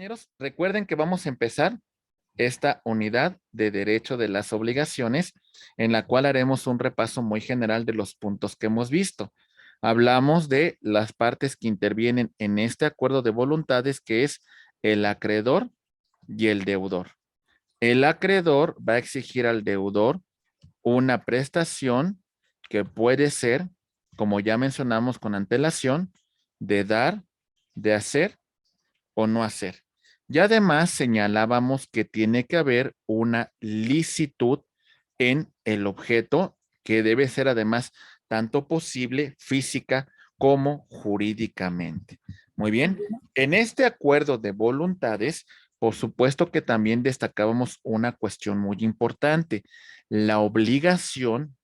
Compañeros, recuerden que vamos a empezar esta unidad de derecho de las obligaciones, en la cual haremos un repaso muy general de los puntos que hemos visto. Hablamos de las partes que intervienen en este acuerdo de voluntades, que es el acreedor y el deudor. El acreedor va a exigir al deudor una prestación que puede ser, como ya mencionamos con antelación, de dar, de hacer o no hacer. Y además señalábamos que tiene que haber una licitud en el objeto que debe ser además tanto posible física como jurídicamente. Muy bien, en este acuerdo de voluntades, por supuesto que también destacábamos una cuestión muy importante. La obligación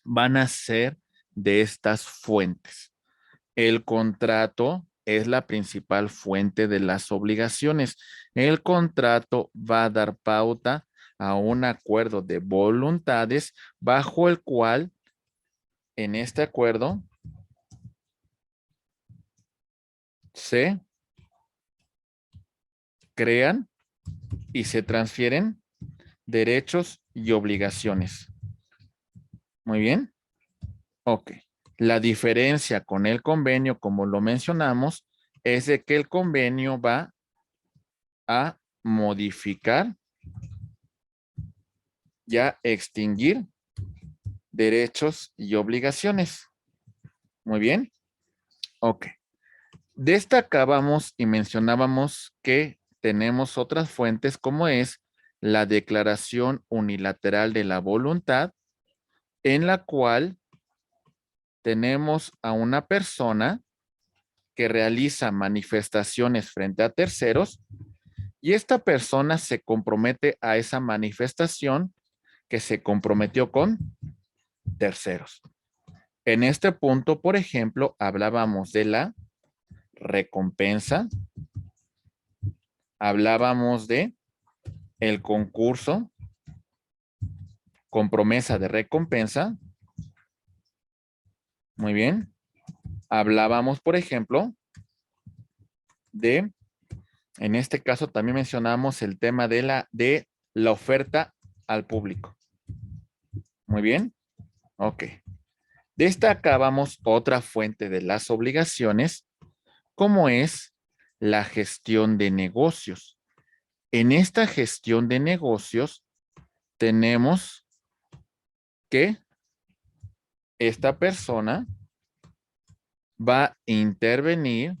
van a ser de estas fuentes. El contrato es la principal fuente de las obligaciones. El contrato va a dar pauta a un acuerdo de voluntades bajo el cual, en este acuerdo, se crean y se transfieren derechos y obligaciones. Muy bien. Ok. La diferencia con el convenio, como lo mencionamos, es de que el convenio va a modificar y a extinguir derechos y obligaciones. Muy bien. Ok. Destacábamos y mencionábamos que tenemos otras fuentes como es la declaración unilateral de la voluntad, en la cual tenemos a una persona que realiza manifestaciones frente a terceros y esta persona se compromete a esa manifestación que se comprometió con terceros. En este punto, por ejemplo, hablábamos de la recompensa, hablábamos de el concurso con promesa de recompensa. Muy bien. Hablábamos, por ejemplo, de, en este caso también mencionamos el tema de la oferta al público. Muy bien. Ok. Destacábamos otra fuente de las obligaciones, como es la gestión de negocios. En esta gestión de negocios tenemos que esta persona va a intervenir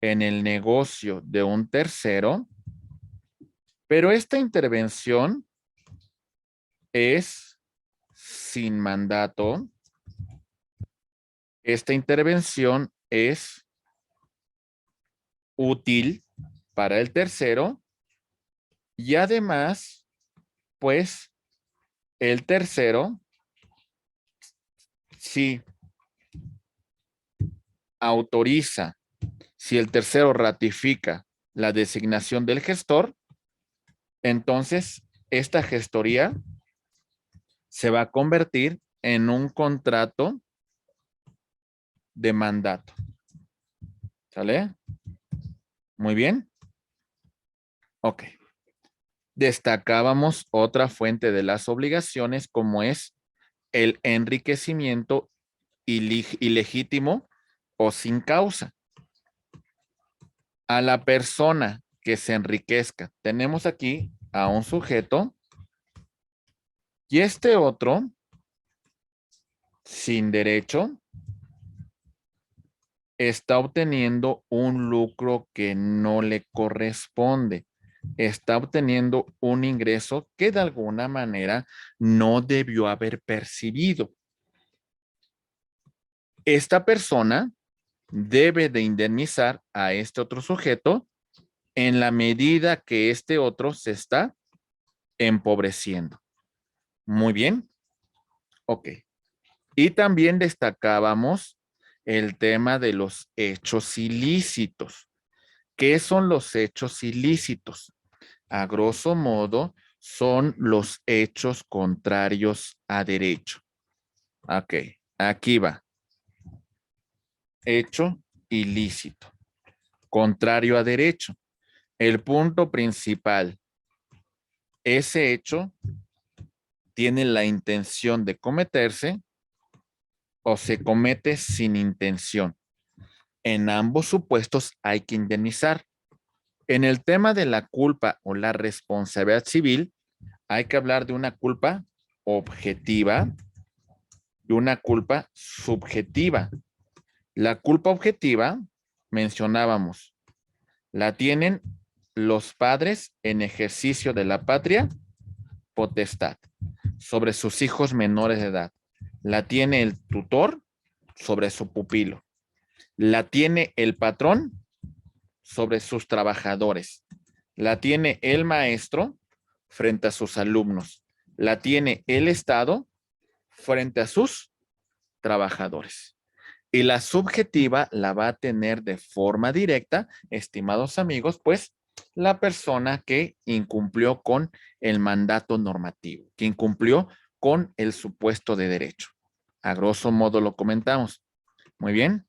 en el negocio de un tercero, pero esta intervención es sin mandato. Esta intervención es útil para el tercero y además, pues, el tercero, si autoriza, si el tercero ratifica la designación del gestor, entonces esta gestoría se va a convertir en un contrato de mandato. ¿Sale? Muy bien. Ok. Destacábamos otra fuente de las obligaciones como es el enriquecimiento ilegítimo o sin causa. A la persona que se enriquezca, tenemos aquí a un sujeto y este otro sin derecho está obteniendo un lucro que no le corresponde. Está obteniendo un ingreso que de alguna manera no debió haber percibido. Esta persona debe de indemnizar a este otro sujeto en la medida que este otro se está empobreciendo. Muy bien. Ok. Y también destacábamos el tema de los hechos ilícitos. ¿Qué son los hechos ilícitos? A grosso modo, son los hechos contrarios a derecho. Ok, aquí va. Hecho ilícito, contrario a derecho. El punto principal, ese hecho tiene la intención de cometerse o se comete sin intención. En ambos supuestos hay que indemnizar. En el tema de la culpa o la responsabilidad civil, hay que hablar de una culpa objetiva y una culpa subjetiva. La culpa objetiva, mencionábamos, la tienen los padres en ejercicio de la patria potestad sobre sus hijos menores de edad. La tiene el tutor sobre su pupilo. La tiene el patrón sobre sus trabajadores. La tiene el maestro frente a sus alumnos. La tiene el Estado frente a sus trabajadores. Y la subjetiva la va a tener de forma directa, estimados amigos, pues la persona que incumplió con el mandato normativo, que incumplió con el supuesto de derecho. A grosso modo lo comentamos. Muy bien.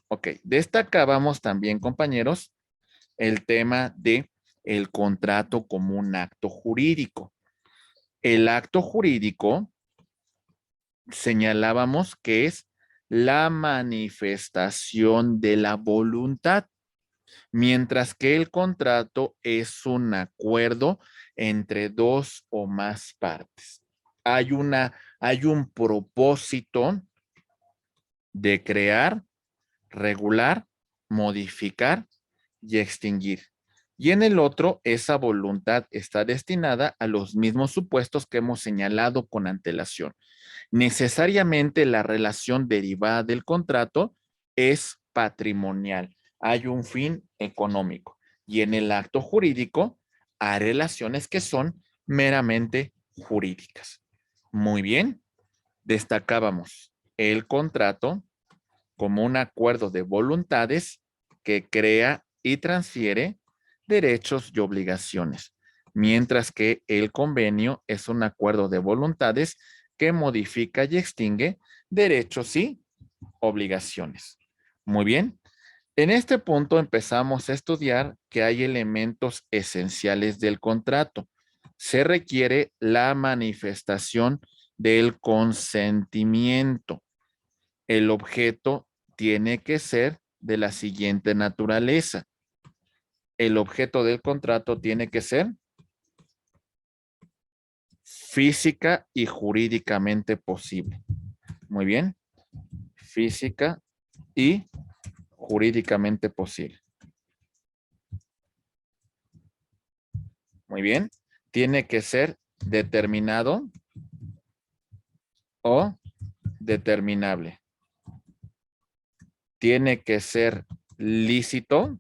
Ok, destacábamos también, compañeros, el tema de el contrato como un acto jurídico. El acto jurídico señalábamos que es la manifestación de la voluntad, mientras que el contrato es un acuerdo entre dos o más partes. Hay un propósito de crear, regular, modificar y extinguir. Y en el otro, esa voluntad está destinada a los mismos supuestos que hemos señalado con antelación. Necesariamente la relación derivada del contrato es patrimonial. Hay un fin económico. Y en el acto jurídico hay relaciones que son meramente jurídicas. Muy bien, destacábamos el contrato como un acuerdo de voluntades que crea y transfiere derechos y obligaciones, mientras que el convenio es un acuerdo de voluntades que modifica y extingue derechos y obligaciones. Muy bien. En este punto empezamos a estudiar que hay elementos esenciales del contrato. Se requiere la manifestación del consentimiento. El objeto tiene que ser de la siguiente naturaleza. El objeto del contrato tiene que ser física y jurídicamente posible. Muy bien. Física y jurídicamente posible. Muy bien. Tiene que ser determinado o determinable. Tiene que ser lícito.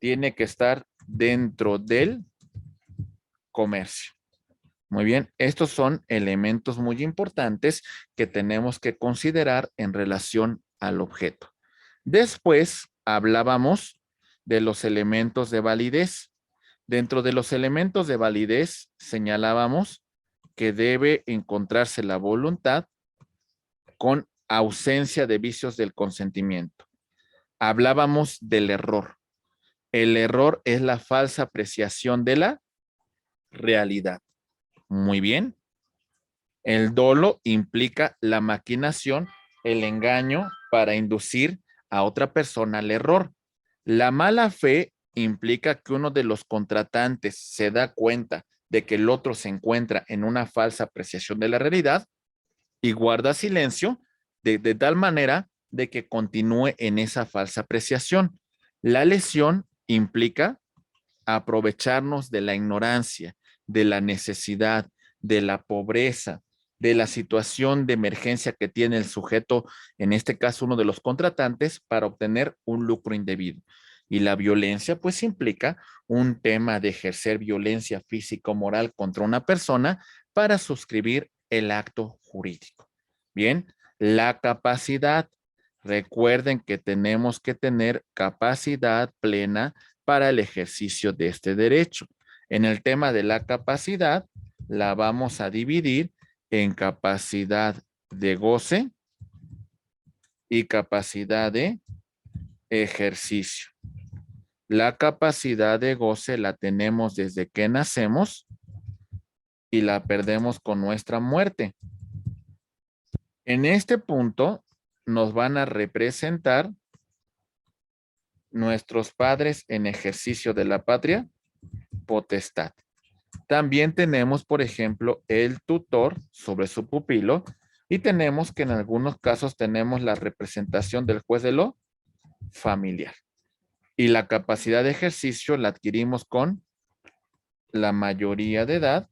Tiene que estar dentro del comercio. Muy bien, estos son elementos muy importantes que tenemos que considerar en relación al objeto. Después hablábamos de los elementos de validez. Dentro de los elementos de validez señalábamos que debe encontrarse la voluntad con ausencia de vicios del consentimiento. Hablábamos del error. El error es la falsa apreciación de la realidad. Muy bien. El dolo implica la maquinación, el engaño para inducir a otra persona al error. La mala fe implica que uno de los contratantes se da cuenta de que el otro se encuentra en una falsa apreciación de la realidad y guarda silencio de tal manera de que continúe en esa falsa apreciación. La lesión implica aprovecharnos de la ignorancia, de la necesidad, de la pobreza, de la situación de emergencia que tiene el sujeto, en este caso uno de los contratantes, para obtener un lucro indebido. Y la violencia pues implica un tema de ejercer violencia física o moral contra una persona para suscribir el acto jurídico. Bien, la capacidad. Recuerden que tenemos que tener capacidad plena para el ejercicio de este derecho. En el tema de la capacidad, la vamos a dividir en capacidad de goce y capacidad de ejercicio. La capacidad de goce la tenemos desde que nacemos y la perdemos con nuestra muerte. En este punto nos van a representar nuestros padres en ejercicio de la patria potestad. También tenemos, por ejemplo, el tutor sobre su pupilo y tenemos que en algunos casos tenemos la representación del juez de lo familiar. Y la capacidad de ejercicio la adquirimos con la mayoría de edad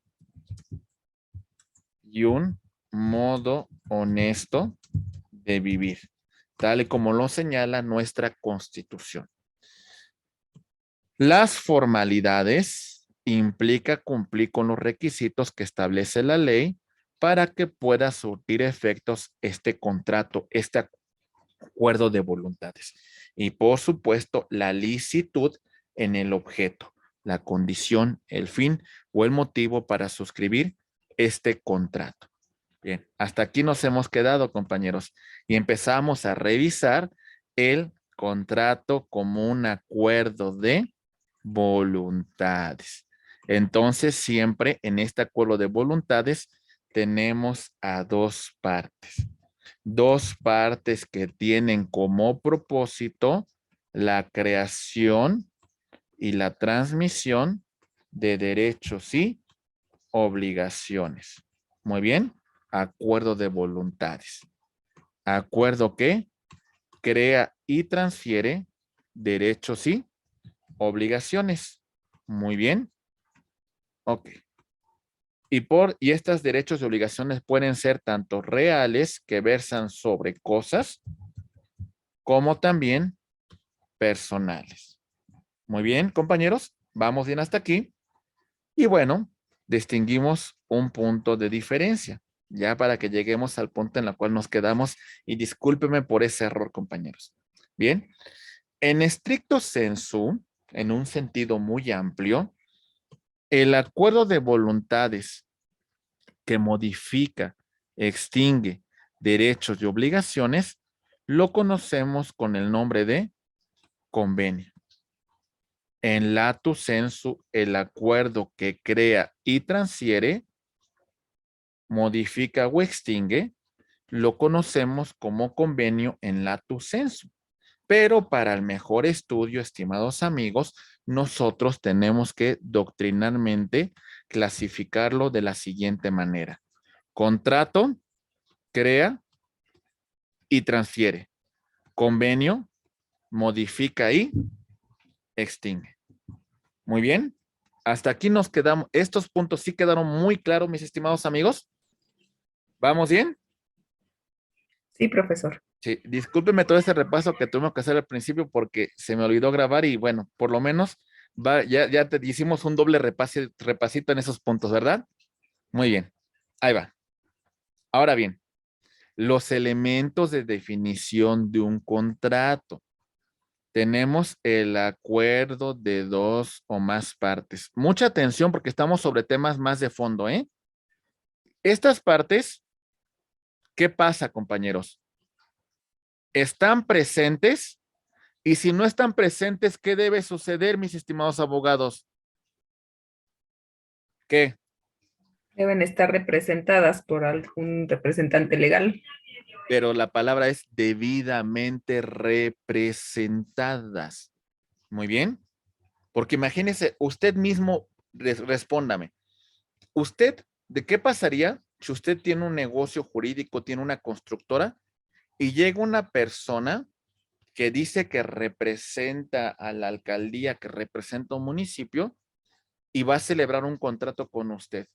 y un modo honesto de vivir, tal y como lo señala nuestra Constitución. Las formalidades implica cumplir con los requisitos que establece la ley para que pueda surtir efectos este contrato, este acuerdo de voluntades. Y por supuesto, la licitud en el objeto, la condición, el fin o el motivo para suscribir este contrato. Bien, hasta aquí nos hemos quedado, compañeros, y empezamos a revisar el contrato como un acuerdo de voluntades. Entonces, siempre en este acuerdo de voluntades tenemos a dos partes. Dos partes que tienen como propósito la creación y la transmisión de derechos y obligaciones. Muy bien, acuerdo de voluntades. Acuerdo que crea y transfiere derechos y obligaciones. Muy bien. Ok. Y estos derechos y obligaciones pueden ser tanto reales que versan sobre cosas, como también personales. Muy bien, compañeros, vamos bien hasta aquí. Y bueno, distinguimos un punto de diferencia, ya para que lleguemos al punto en el cual nos quedamos. Y discúlpenme por ese error, compañeros. Bien, en estricto sensu, en un sentido muy amplio, el acuerdo de voluntades que modifica, extingue derechos y obligaciones, lo conocemos con el nombre de convenio. En lato sensu, el acuerdo que crea y transfiere, modifica o extingue, lo conocemos como convenio en lato sensu. Pero para el mejor estudio, estimados amigos, nosotros tenemos que doctrinalmente clasificarlo de la siguiente manera. Contrato, crea y transfiere. Convenio, modifica y extingue. Muy bien. Hasta aquí nos quedamos. Estos puntos sí quedaron muy claros, mis estimados amigos. ¿Vamos bien? Sí, profesor. Sí, discúlpeme todo este repaso que tuvimos que hacer al principio porque se me olvidó grabar y bueno, por lo menos ya te hicimos un doble repasito en esos puntos, ¿verdad? Muy bien. Ahí va. Ahora bien, los elementos de definición de un contrato. Tenemos el acuerdo de dos o más partes. Mucha atención porque estamos sobre temas más de fondo, ¿eh? Estas partes, ¿qué pasa, compañeros? Están presentes y si no están presentes, ¿qué debe suceder, mis estimados abogados? ¿Qué? Deben estar representadas por algún representante legal. Pero la palabra es debidamente representadas. Muy bien. Porque imagínese, usted mismo respóndame. ¿Usted de qué pasaría si usted tiene un negocio jurídico, tiene una constructora y llega una persona que dice que representa a la alcaldía, que representa un municipio y va a celebrar un contrato con usted?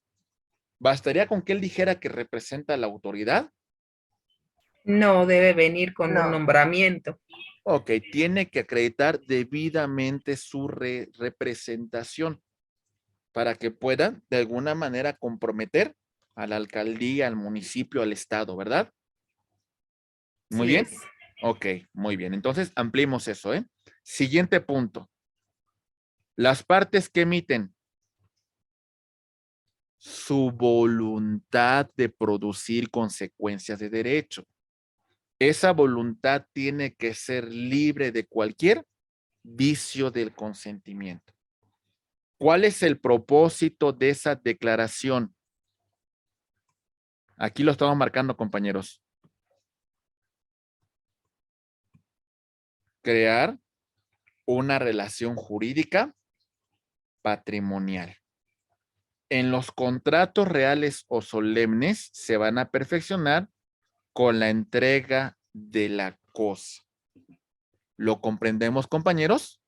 ¿Bastaría con que él dijera que representa a la autoridad? No debe venir con un No. nombramiento. Ok, tiene que acreditar debidamente su representación para que pueda de alguna manera comprometer a la alcaldía, al municipio, al estado, ¿verdad? Muy Así bien. es. Ok, muy bien. Entonces ampliemos eso, ¿eh? Siguiente punto. Las partes que emiten su voluntad de producir consecuencias de derecho. Esa voluntad tiene que ser libre de cualquier vicio del consentimiento. ¿Cuál es el propósito de esa declaración? Aquí lo estamos marcando, compañeros. Crear una relación jurídica patrimonial. En los contratos reales o solemnes se van a perfeccionar con la entrega de la cosa. ¿Lo comprendemos, compañeros?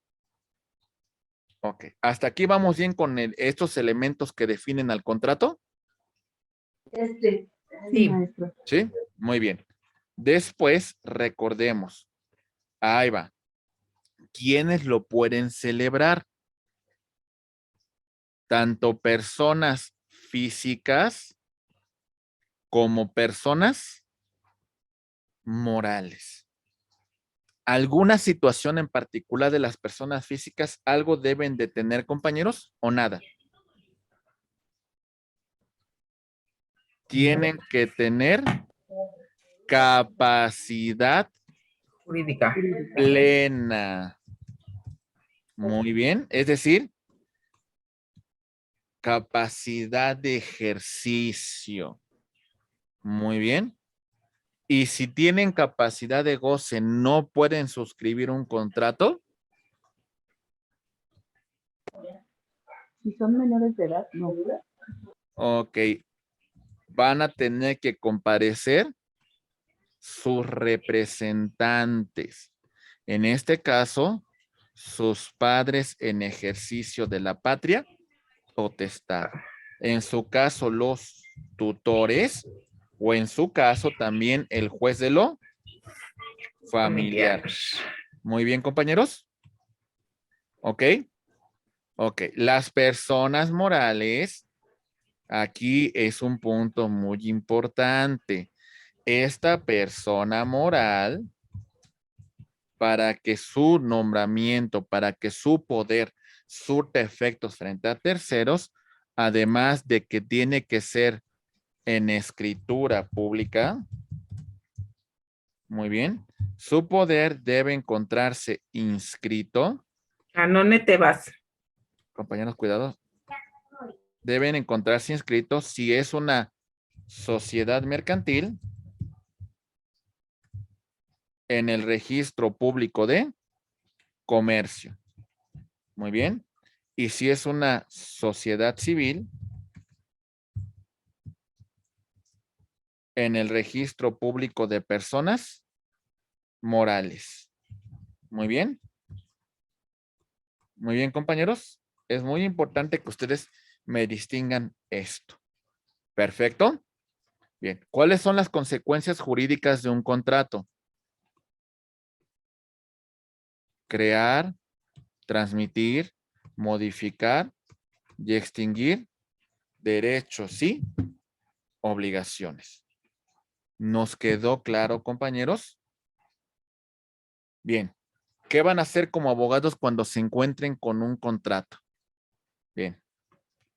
Ok. ¿Hasta aquí vamos bien con estos elementos que definen al contrato? Sí, maestro. Sí, muy bien. Después, recordemos. Ahí va. ¿Quiénes lo pueden celebrar? Tanto personas físicas como personas morales. ¿Alguna situación en particular de las personas físicas algo deben de tener, compañeros, o nada? Tienen que tener capacidad jurídica. plena. Muy bien. Es decir, capacidad de ejercicio. Muy bien. Y si tienen capacidad de goce, ¿no pueden suscribir un contrato? Si son menores de edad, no. Ok. Van a tener que comparecer sus representantes. En este caso, sus padres en ejercicio de la patria potestad. En su caso, los tutores o en su caso también el juez de lo familiar. Muy bien, compañeros. ¿Ok? Ok. Las personas morales, aquí es un punto muy importante. Esta persona moral, para que su nombramiento, para que su poder surta efectos frente a terceros, además de que tiene que ser en escritura pública, muy bien, su poder debe encontrarse inscrito. ¿A dónde te vas? Compañeros, cuidado. Deben encontrarse inscritos si es una sociedad mercantil en el registro público de comercio. Muy bien. Y si es una sociedad civil, en el registro público de personas morales. Muy bien. Muy bien, compañeros. Es muy importante que ustedes me distingan esto. Perfecto. Bien. ¿Cuáles son las consecuencias jurídicas de un contrato? Crear, transmitir, modificar y extinguir derechos y obligaciones. ¿Nos quedó claro, compañeros? Bien. ¿Qué van a hacer como abogados cuando se encuentren con un contrato? Bien.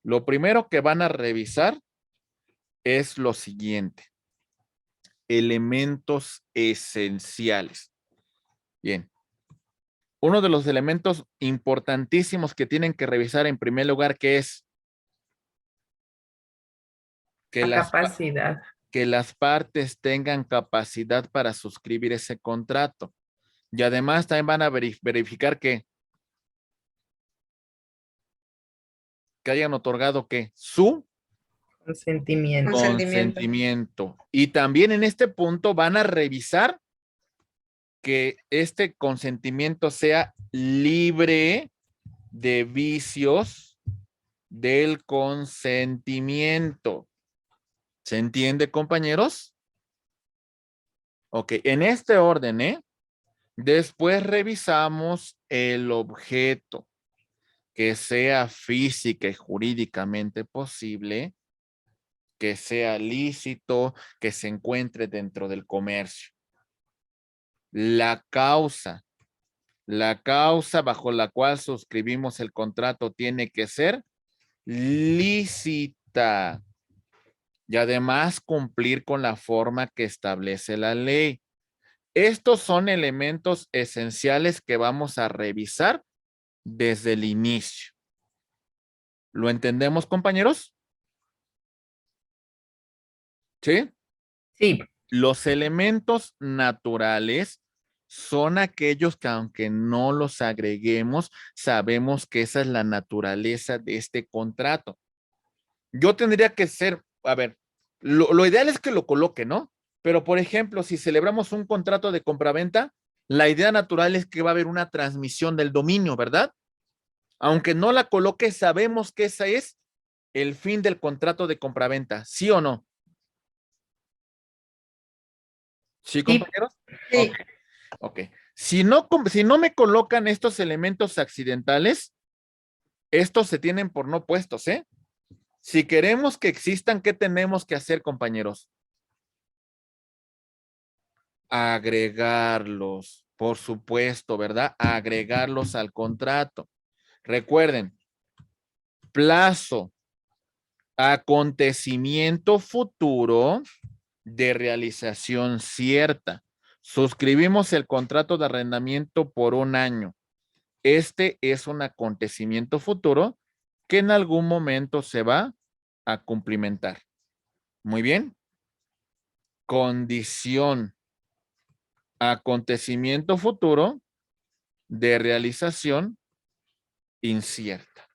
Lo primero que van a revisar es lo siguiente. Elementos esenciales. Bien. Uno de los elementos importantísimos que tienen que revisar en primer lugar, que es que La capacidad. que las partes tengan capacidad para suscribir ese contrato. Y además también van a verificar que hayan otorgado que su Consentimiento. consentimiento. Y también en este punto van a revisar que este consentimiento sea libre de vicios del consentimiento. ¿Se entiende, compañeros? Ok, en este orden, ¿eh? Después revisamos el objeto, que sea física y jurídicamente posible, que sea lícito, que se encuentre dentro del comercio. La causa bajo la cual suscribimos el contrato tiene que ser lícita y además cumplir con la forma que establece la ley. Estos son elementos esenciales que vamos a revisar desde el inicio. ¿Lo entendemos, compañeros? ¿Sí? Sí, Los elementos naturales son aquellos que aunque no los agreguemos, sabemos que esa es la naturaleza de este contrato. Yo tendría que ser, a ver, lo ideal es que lo coloque, ¿no? Pero, por ejemplo, si celebramos un contrato de compraventa, la idea natural es que va a haber una transmisión del dominio, ¿verdad? Aunque no la coloque, sabemos que ese es el fin del contrato de compraventa, ¿sí o no? ¿Sí, sí, compañeros? sí. Ok, ok. Si no me colocan estos elementos accidentales, estos se tienen por no puestos, ¿eh? Si queremos que existan, ¿qué tenemos que hacer, compañeros? Agregarlos, por supuesto, ¿verdad? Agregarlos al contrato. Recuerden, plazo, acontecimiento futuro de realización cierta. Suscribimos el contrato de arrendamiento por un año. Este es un acontecimiento futuro que en algún momento se va a cumplimentar. Muy bien. Condición, acontecimiento futuro de realización incierta.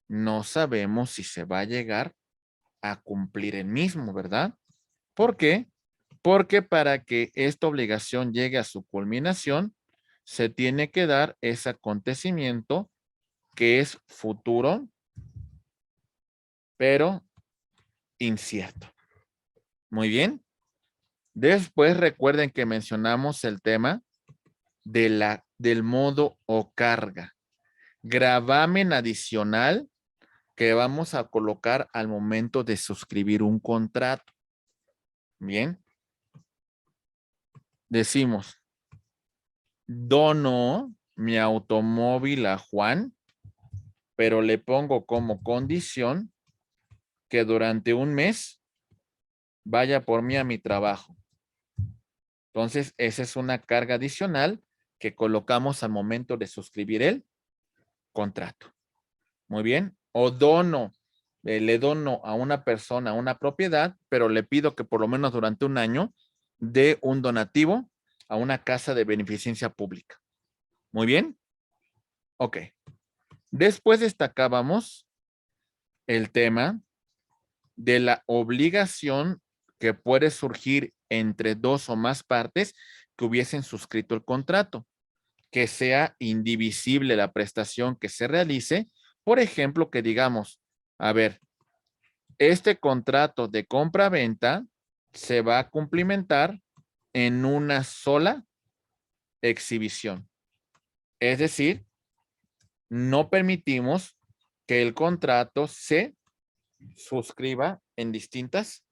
No sabemos si se va a llegar a cumplir el mismo, ¿verdad? ¿Por qué? Porque para que esta obligación llegue a su culminación, se tiene que dar ese acontecimiento que es futuro, pero incierto. Muy bien. Después recuerden que mencionamos el tema del modo o carga. Gravamen adicional que vamos a colocar al momento de suscribir un contrato. Bien. Decimos, dono mi automóvil a Juan, pero le pongo como condición que durante un mes vaya por mí a mi trabajo. Entonces, esa es una carga adicional que colocamos al momento de suscribir el contrato. Muy bien. O dono, le dono a una persona una propiedad, pero le pido que por lo menos durante un año dé un donativo a una casa de beneficencia pública. Muy bien. Ok. Después destacábamos el tema de la obligación que puede surgir entre dos o más partes que hubiesen suscrito el contrato, que sea indivisible la prestación que se realice. Por ejemplo, que digamos, a ver, este contrato de compra-venta se va a cumplimentar en una sola exhibición. Es decir, no permitimos que el contrato se suscriba en distintos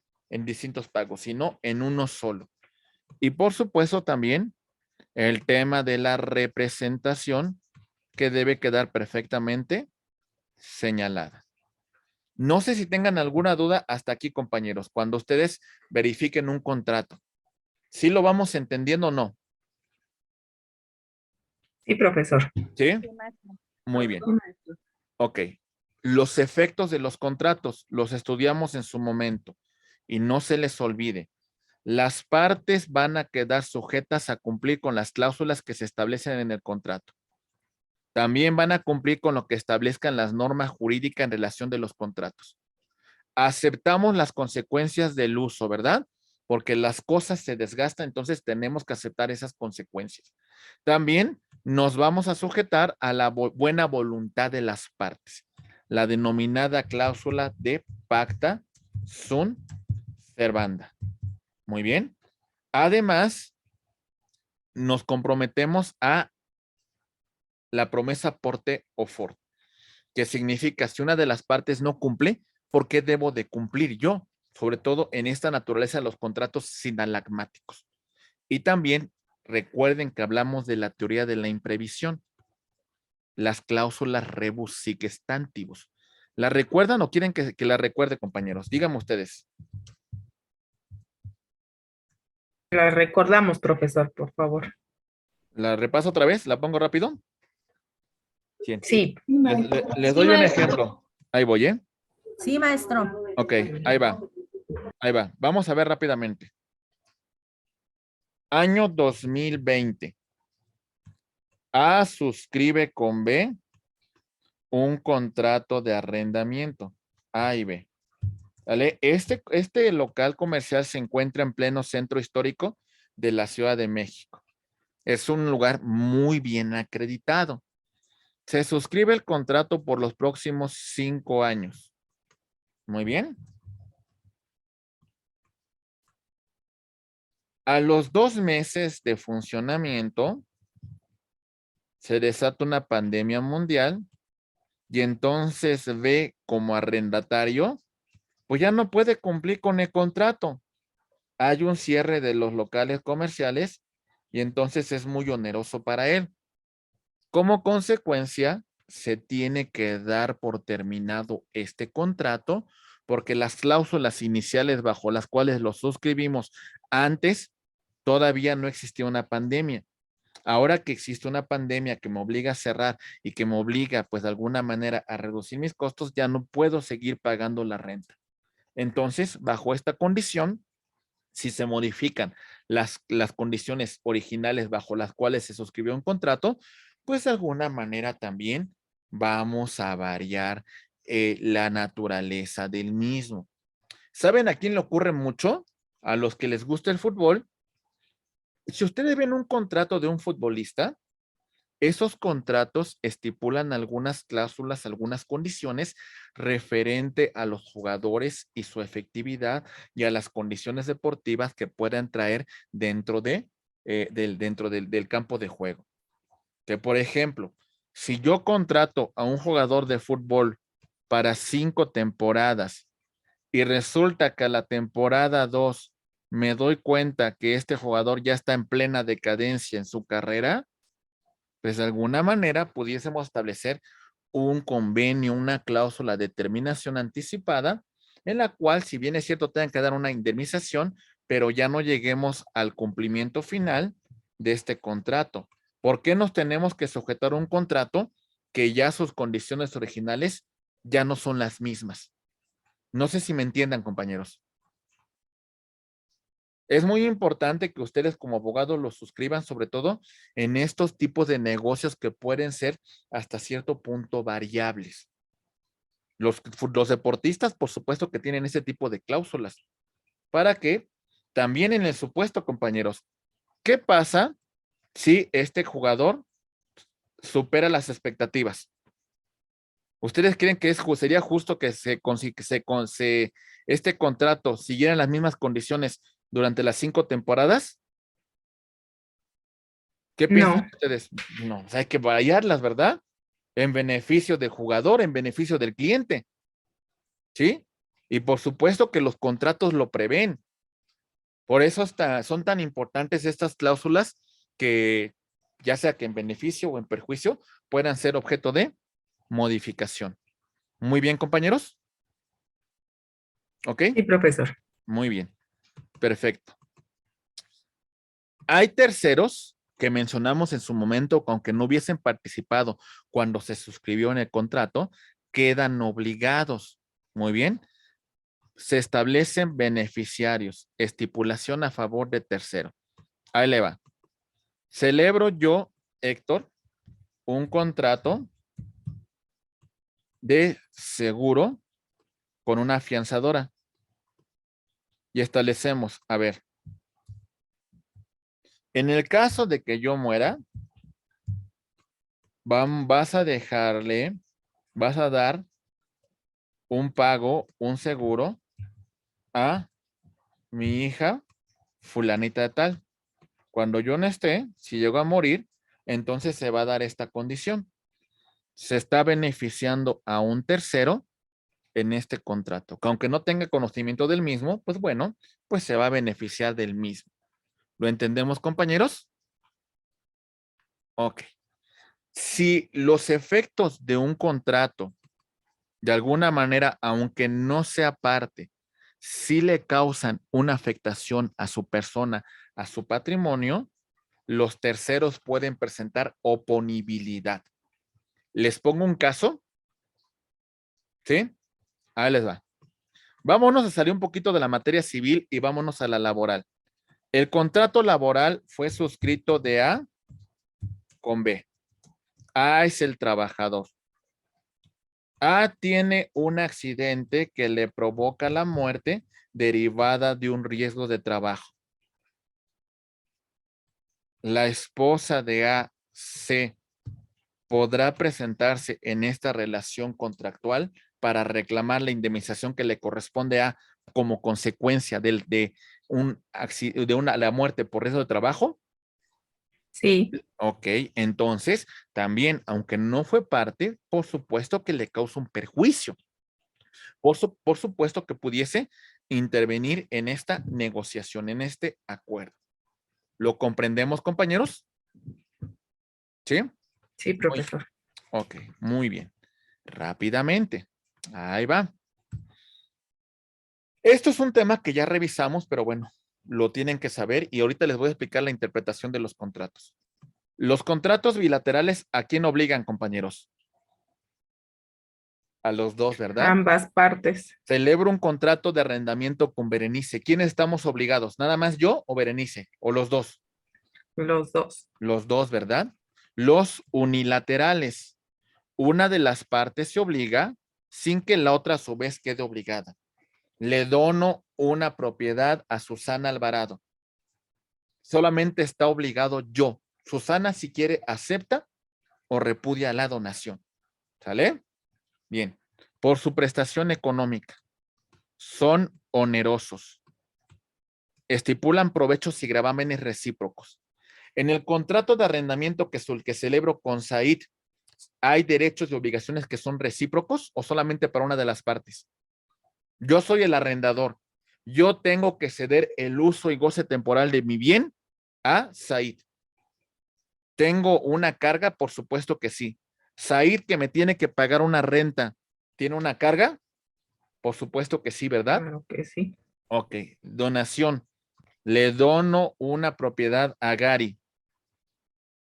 pagos, sino en uno solo. Y por supuesto también el tema de la representación que debe quedar perfectamente señalada. No sé si tengan alguna duda hasta aquí, compañeros, cuando ustedes verifiquen un contrato. ¿Sí lo vamos entendiendo o no? Sí, profesor. ¿Sí? Sí, maestro. Muy bien. Sí, maestro. Ok. Los efectos de los contratos los estudiamos en su momento y no se les olvide. Las partes van a quedar sujetas a cumplir con las cláusulas que se establecen en el contrato. También van a cumplir con lo que establezcan las normas jurídicas en relación de los contratos. Aceptamos las consecuencias del uso, ¿verdad? Porque las cosas se desgastan, entonces tenemos que aceptar esas consecuencias. También nos vamos a sujetar a la buena voluntad de las partes, la denominada cláusula de pacta sunt servanda. Muy bien. Además, nos comprometemos a la promesa porte o fort, que significa si una de las partes no cumple, ¿por qué debo de cumplir yo? Sobre todo en esta naturaleza de los contratos sinalagmáticos. Y también recuerden que hablamos de la teoría de la imprevisión, las cláusulas rebus sic stantibus. ¿La recuerdan o quieren que la recuerde, compañeros? Díganme ustedes. La recordamos, profesor, por favor. ¿La repaso otra vez? ¿La pongo rápido? Bien. Sí, Sí, maestro. Les Sí, doy un maestro. ejemplo. Ahí voy, ¿eh? Sí, maestro. Ok, ahí va. Ahí va. Vamos a ver rápidamente. Año 2020. A suscribe con B un contrato de arrendamiento. A y B. ¿Vale? Este local comercial se encuentra en pleno centro histórico de la Ciudad de México. Es un lugar muy bien acreditado. Se suscribe el contrato por los próximos 5 años. Muy bien. A los 2 meses de funcionamiento, se desata una pandemia mundial y entonces ve como arrendatario, pues ya no puede cumplir con el contrato. Hay un cierre de los locales comerciales y entonces es muy oneroso para él. Como consecuencia, se tiene que dar por terminado este contrato porque las cláusulas iniciales bajo las cuales lo suscribimos antes, todavía no existía una pandemia. Ahora que existe una pandemia que me obliga a cerrar y que me obliga, pues de alguna manera, a reducir mis costos, ya no puedo seguir pagando la renta. Entonces, bajo esta condición, si se modifican las condiciones originales bajo las cuales se suscribió un contrato, pues de alguna manera también vamos a variar la naturaleza del mismo. ¿Saben a quién le ocurre mucho? A los que les gusta el fútbol. Si ustedes ven un contrato de un futbolista, esos contratos estipulan algunas cláusulas, algunas condiciones referente a los jugadores y su efectividad y a las condiciones deportivas que puedan traer dentro del campo de juego. Que, por ejemplo, si yo contrato a un jugador de fútbol para 5 temporadas y resulta que a la temporada 2 me doy cuenta que este jugador ya está en plena decadencia en su carrera, pues de alguna manera pudiésemos establecer un convenio, una cláusula de terminación anticipada, en la cual, si bien es cierto, tengan que dar una indemnización, pero ya no lleguemos al cumplimiento final de este contrato. ¿Por qué nos tenemos que sujetar a un contrato que ya sus condiciones originales ya no son las mismas? No sé si me entiendan, compañeros. Es muy importante que ustedes como abogados lo suscriban, sobre todo en estos tipos de negocios que pueden ser hasta cierto punto variables. Los deportistas, por supuesto que tienen ese tipo de cláusulas. Para que también en el supuesto, compañeros, ¿qué pasa si este jugador supera las expectativas? ¿Ustedes creen que sería justo que este contrato siguiera en las mismas condiciones durante las 5 temporadas? ¿Qué piensan no, ustedes? No, hay que variarlas, ¿verdad? En beneficio del jugador, en beneficio del cliente, ¿sí? Y por supuesto que los contratos lo prevén. Por eso son tan importantes estas cláusulas que, ya sea que en beneficio o en perjuicio, puedan ser objeto de modificación. Muy bien, compañeros. ¿Ok? sí, profesor. Muy bien. Perfecto. Hay terceros que mencionamos en su momento, aunque no hubiesen participado cuando se suscribió en el contrato, quedan obligados. Muy bien. Se establecen beneficiarios. Estipulación a favor de tercero. Ahí le va. Celebro yo, Héctor, un contrato de seguro con una afianzadora y establecemos, a ver, en el caso de que yo muera, vas a dar un pago, un seguro a mi hija fulanita de tal. Cuando yo no esté, si llego a morir, entonces se va a dar esta condición. Se está beneficiando a un tercero en este contrato, que aunque no tenga conocimiento del mismo, pues bueno, pues se va a beneficiar del mismo. ¿Lo entendemos, compañeros? Ok. Si los efectos de un contrato, de alguna manera, aunque no sea parte si le causan una afectación a su persona, a su patrimonio, los terceros pueden presentar oponibilidad. Les pongo un caso, ¿sí? Ahí les va. Vámonos a salir un poquito de la materia civil y vámonos a la laboral. El contrato laboral fue suscrito de A con B. A es el trabajador. A tiene un accidente que le provoca la muerte derivada de un riesgo de trabajo. La esposa de A, C, podrá presentarse en esta relación contractual para reclamar la indemnización que le corresponde a como consecuencia de la muerte por riesgo de trabajo. Sí, Ok, entonces también, aunque no fue parte, por supuesto que le causa un perjuicio. Por supuesto que pudiese intervenir en esta negociación, en este acuerdo. ¿Lo comprendemos, compañeros? ¿Sí? sí, profesor. Ok, muy bien. Rápidamente. Ahí va. Esto es un tema que ya revisamos, pero bueno, lo tienen que saber y ahorita les voy a explicar la interpretación de los contratos. Los contratos bilaterales, ¿a quién obligan, compañeros? A los dos, ¿verdad? Ambas partes. Celebro un contrato de arrendamiento con Berenice. ¿Quiénes estamos obligados? ¿Nada más yo o Berenice? ¿O los dos? Los dos. Los dos, ¿verdad? Los unilaterales. Una de las partes se obliga sin que la otra a su vez quede obligada. Le dono una propiedad a Susana Alvarado. Solamente está obligado yo. Susana, si quiere, acepta o repudia la donación. ¿Sale? Bien. Por su prestación económica. Son onerosos. Estipulan provechos y gravámenes recíprocos. En el contrato de arrendamiento que celebro con Said, ¿hay derechos y obligaciones que son recíprocos o solamente para una de las partes? Yo soy el arrendador. Yo tengo que ceder el uso y goce temporal de mi bien a Said. ¿Tengo una carga? Por supuesto que sí. Said, que me tiene que pagar una renta, ¿tiene una carga? Por supuesto que sí, ¿verdad? Claro que sí. Ok. Donación. Le dono una propiedad a Gary.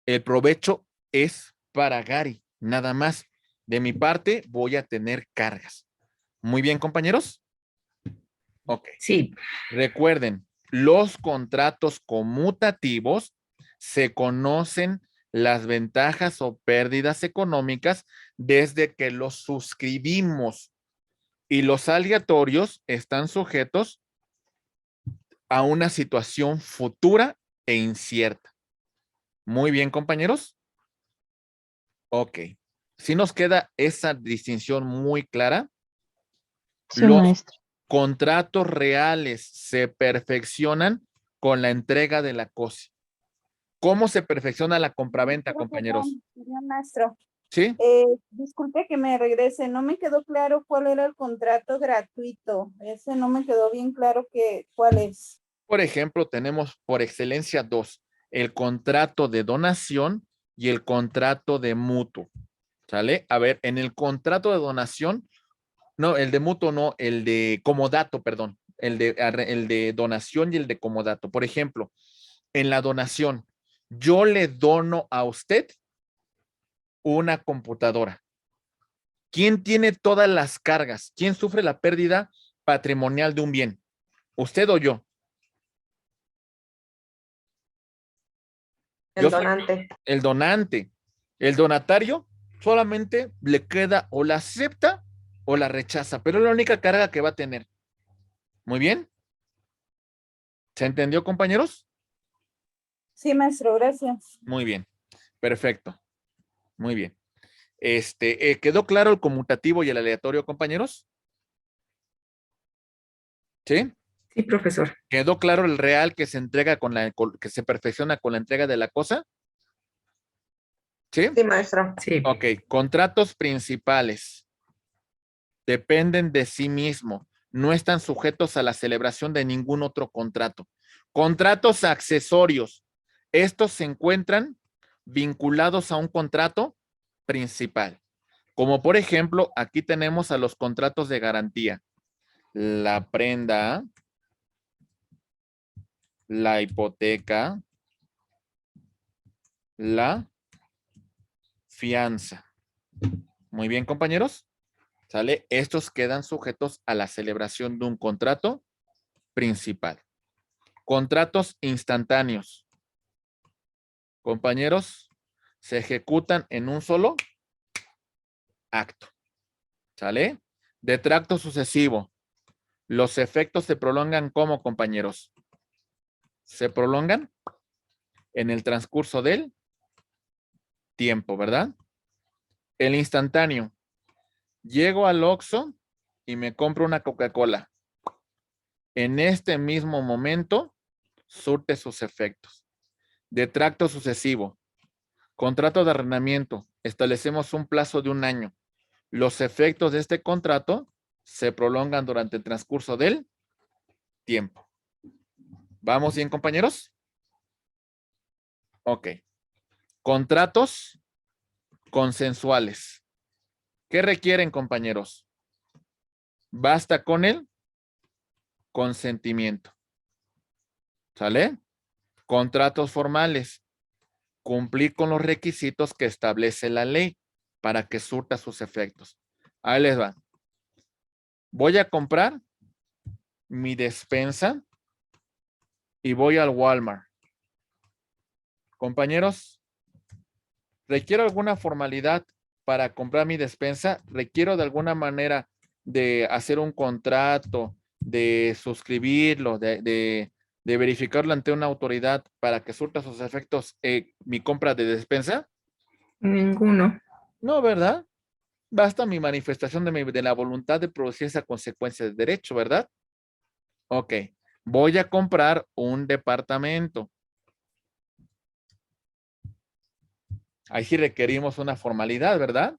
El provecho es para Gary, nada más. De mi parte, voy a tener cargas. Muy bien, compañeros. Ok. Sí, Recuerden, los contratos conmutativos se conocen las ventajas o pérdidas económicas desde que los suscribimos y los aleatorios están sujetos a una situación futura e incierta. Muy bien, compañeros. Ok. Si nos queda esa distinción muy clara, Sí, los maestro. contratos reales se perfeccionan con la entrega de la cosa. ¿Cómo se perfecciona la compraventa, compañeros? Señor maestro, ¿Sí? disculpe que me regrese, no me quedó claro cuál era el contrato gratuito, ese no me quedó bien claro cuál es. Por ejemplo, tenemos por excelencia dos, el contrato de donación y el contrato de mutuo. ¿Sale? A ver, en el contrato de donación, no, el de mutuo no, el de comodato, perdón, el de donación y el de comodato. Por ejemplo, en la donación, yo le dono a usted una computadora. ¿Quién tiene todas las cargas? ¿Quién sufre la pérdida patrimonial de un bien? ¿Usted o yo? el donante. El donante. El donatario solamente le queda o la acepta o la rechaza, pero es la única carga que va a tener. Muy bien. ¿Se entendió, compañeros? Sí, maestro, gracias. Muy bien. Perfecto. Muy bien. ¿Quedó claro el conmutativo y el aleatorio, compañeros? ¿Sí? Sí, profesor. ¿Quedó claro el real que se entrega que se perfecciona con la entrega de la cosa? ¿Sí? Sí, maestro. Sí. Ok. Contratos principales dependen de sí mismo. No están sujetos a la celebración de ningún otro contrato. Contratos accesorios. Estos se encuentran vinculados a un contrato principal. Como por ejemplo, aquí tenemos a los contratos de garantía. la prenda, la hipoteca, la fianza. Muy bien, compañeros. ¿Sale? Estos quedan sujetos a la celebración de un contrato principal. Contratos instantáneos. Compañeros, se ejecutan en un solo acto. ¿Sale? De tracto sucesivo. Los efectos se prolongan como, compañeros. Se prolongan en el transcurso del tiempo, ¿verdad? El instantáneo. Llego al Oxxo y me compro una Coca-Cola. En este mismo momento, surte sus efectos. De tracto sucesivo. Contrato de arrendamiento. Establecemos un plazo de 1 año. Los efectos de este contrato se prolongan durante el transcurso del tiempo. ¿Vamos bien, compañeros? Ok. Contratos consensuales. ¿Qué requieren, compañeros? Basta con el consentimiento. ¿Sale? Contratos formales. Cumplir con los requisitos que establece la ley para que surta sus efectos. Ahí les va. Voy a comprar mi despensa y voy al Walmart. Compañeros, ¿requiero alguna formalidad para comprar mi despensa? ¿Requiero de alguna manera de hacer un contrato, de suscribirlo, de verificarlo ante una autoridad para que surta sus efectos mi compra de despensa? Ninguno. No, ¿verdad? Basta mi manifestación de la voluntad de producir esa consecuencia de derecho, ¿verdad? Ok. Voy a comprar un departamento. Ahí sí requerimos una formalidad, ¿verdad?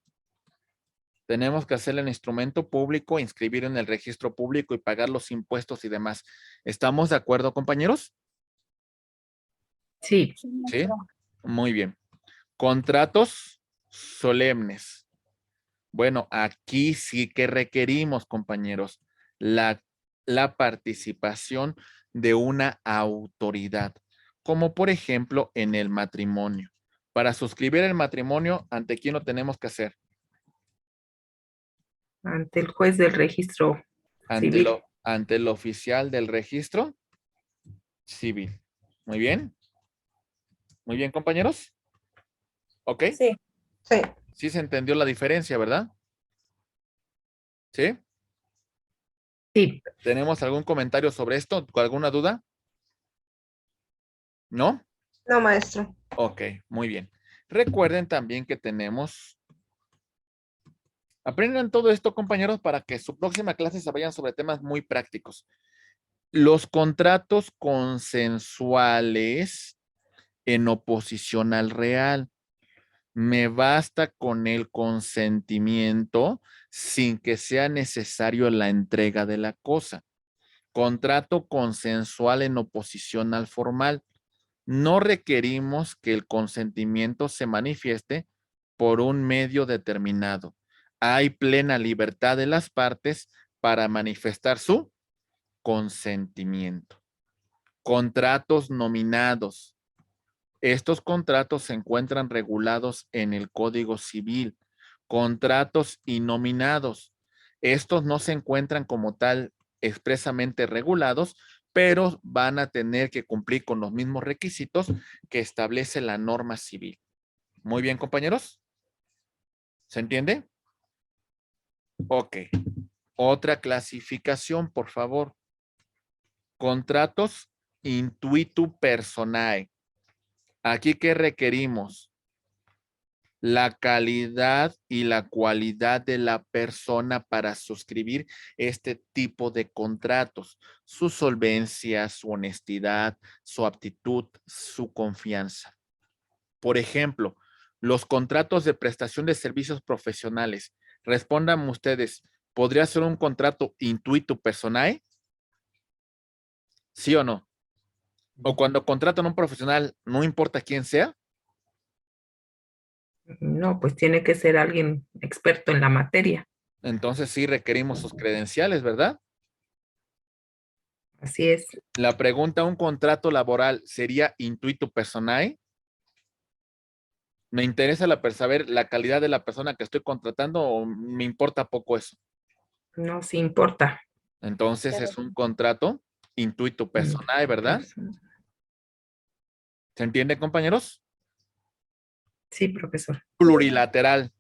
Tenemos que hacer el instrumento público, inscribir en el registro público y pagar los impuestos y demás. ¿Estamos de acuerdo, compañeros? Sí. Sí, Sí. maestro. Muy bien. Contratos solemnes. Bueno, aquí sí que requerimos, compañeros, la participación de una autoridad, como por ejemplo en el matrimonio. Para suscribir el matrimonio, ¿ante quién lo tenemos que hacer? Ante el juez del registro civil. Ante el oficial del registro civil. Muy bien. Muy bien, compañeros. ¿Ok? Sí. Sí. Sí se entendió la diferencia, ¿verdad? ¿Sí? Sí. ¿Tenemos algún comentario sobre esto? ¿Alguna duda? ¿No? No, maestro. Ok, muy bien. Recuerden también que tenemos... Aprendan todo esto, compañeros, para que su próxima clase se vayan sobre temas muy prácticos. Los contratos consensuales en oposición al real. Me basta con el consentimiento sin que sea necesario la entrega de la cosa. Contrato consensual en oposición al formal. No requerimos que el consentimiento se manifieste por un medio determinado. Hay plena libertad de las partes para manifestar su consentimiento. Contratos nominados. Estos contratos se encuentran regulados en el Código Civil. Contratos innominados. Estos no se encuentran como tal expresamente regulados, pero van a tener que cumplir con los mismos requisitos que establece la norma civil. Muy bien, compañeros. ¿Se entiende? Ok. Otra clasificación, por favor. Contratos intuitu personae. Aquí, ¿qué requerimos? La calidad y la cualidad de la persona para suscribir este tipo de contratos, su solvencia, su honestidad, su aptitud, su confianza. Por ejemplo, los contratos de prestación de servicios profesionales. Respondan ustedes, ¿podría ser un contrato intuito personae? ¿Sí o no? O cuando contratan a un profesional, no importa quién sea. No, pues tiene que ser alguien experto en la materia. Entonces sí requerimos sus credenciales, ¿verdad? Así es. La pregunta, ¿un contrato laboral sería intuito personae? ¿Me interesa saber la calidad de la persona que estoy contratando o me importa poco eso? No se importa. Entonces es un contrato intuito personae, ¿verdad? ¿Se entiende, compañeros? Sí, profesor. Plurilateral.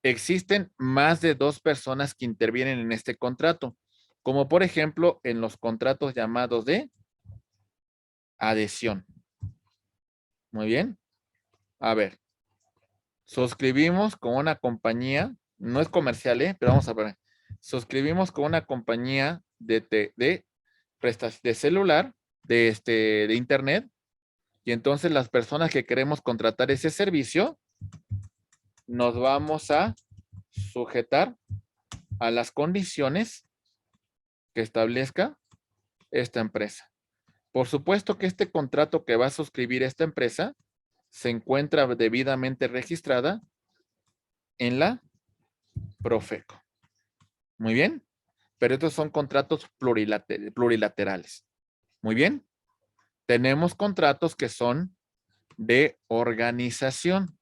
Existen más de 2 personas que intervienen en este contrato, como por ejemplo en los contratos llamados de adhesión. Muy bien. A ver, suscribimos con una compañía, no es comercial, pero vamos a ver. Suscribimos con una compañía de celular, de internet, y entonces las personas que queremos contratar ese servicio, nos vamos a sujetar a las condiciones que establezca esta empresa. Por supuesto que este contrato que va a suscribir esta empresa se encuentra debidamente registrada en la Profeco. Muy bien, pero estos son contratos plurilaterales. Muy bien, tenemos contratos que son de organización.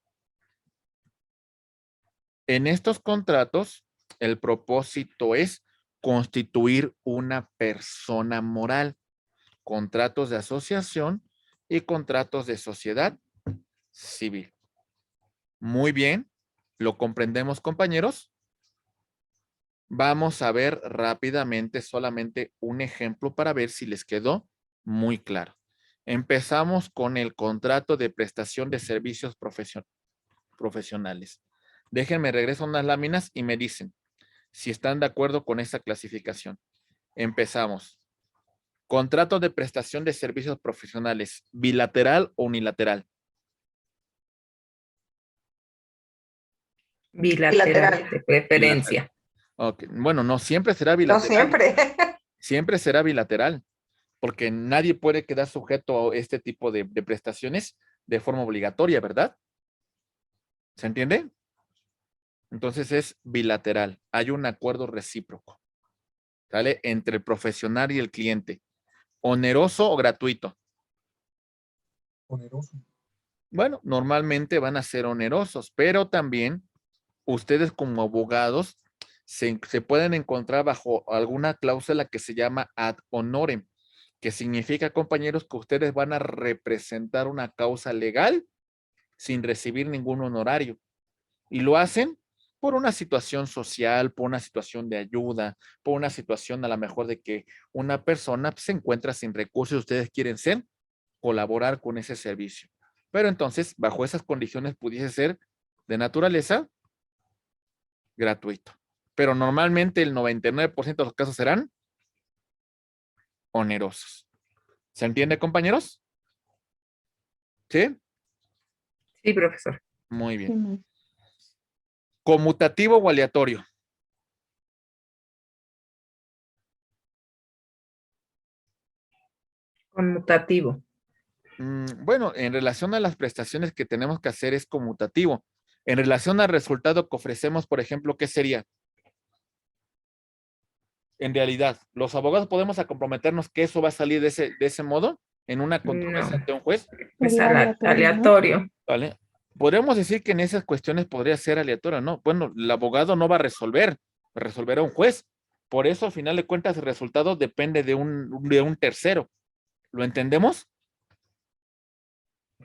En estos contratos, el propósito es constituir una persona moral, contratos de asociación y contratos de sociedad civil. Muy bien, ¿lo comprendemos, compañeros? Vamos a ver rápidamente solamente un ejemplo para ver si les quedó muy claro. Empezamos con el contrato de prestación de servicios profesionales. Déjenme regreso unas láminas y me dicen si están de acuerdo con esta clasificación. Empezamos. Contrato de prestación de servicios profesionales, bilateral o unilateral. Bilateral, de preferencia. Okay. Bueno, no siempre será No bilateral. siempre. Siempre será bilateral, porque nadie puede quedar sujeto a este tipo de prestaciones de forma obligatoria, ¿verdad? ¿Se entiende? Entonces es bilateral. Hay un acuerdo recíproco, ¿sale? Entre el profesional y el cliente. ¿Oneroso o gratuito? Oneroso. Bueno, normalmente van a ser onerosos, pero también ustedes como abogados se pueden encontrar bajo alguna cláusula que se llama ad honorem, que significa, compañeros, que ustedes van a representar una causa legal sin recibir ningún honorario. Y lo hacen por una situación social, por una situación de ayuda, por una situación a lo mejor de que una persona se encuentra sin recursos y ustedes quieren colaborar con ese servicio. Pero entonces, bajo esas condiciones pudiese ser de naturaleza gratuito. Pero normalmente el 99% de los casos serán onerosos. ¿Se entiende, compañeros? ¿Sí? Sí, profesor. Muy Sí, bien. maestra. ¿Conmutativo o aleatorio? Conmutativo. Bueno, en relación a las prestaciones que tenemos que hacer es conmutativo. En relación al resultado que ofrecemos, por ejemplo, ¿qué sería? En realidad, ¿los abogados podemos comprometernos que eso va a salir de ese modo en una controversia No. ante un juez? Es Sería aleatorio, ¿no? aleatorio. ¿Vale? Podríamos decir que en esas cuestiones podría ser aleatorio, ¿no? Bueno, el abogado no va a resolverá un juez. Por eso, al final de cuentas, el resultado depende de un tercero. ¿Lo entendemos?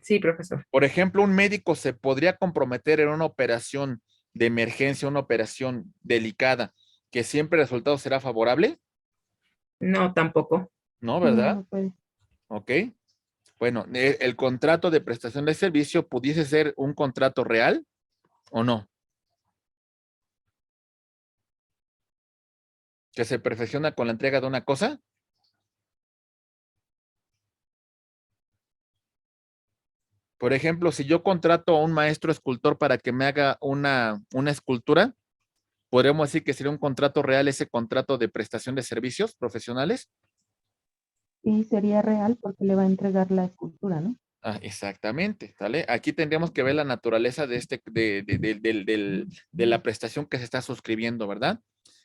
Sí, profesor. Por ejemplo, un médico se podría comprometer en una operación de emergencia, una operación delicada, que siempre el resultado será favorable, No, tampoco. ¿no? No, ¿Verdad? no puede. Ok. Bueno, el contrato de prestación de servicio pudiese ser un contrato real o no, que se perfecciona con la entrega de una cosa. Por ejemplo, si yo contrato a un maestro escultor para que me haga una escultura, podríamos decir que sería un contrato real ese contrato de prestación de servicios profesionales. Y sería real porque le va a entregar la escultura, ¿no? Ah, exactamente, ¿sale? Aquí tendríamos que ver la naturaleza de la prestación que se está suscribiendo, ¿verdad?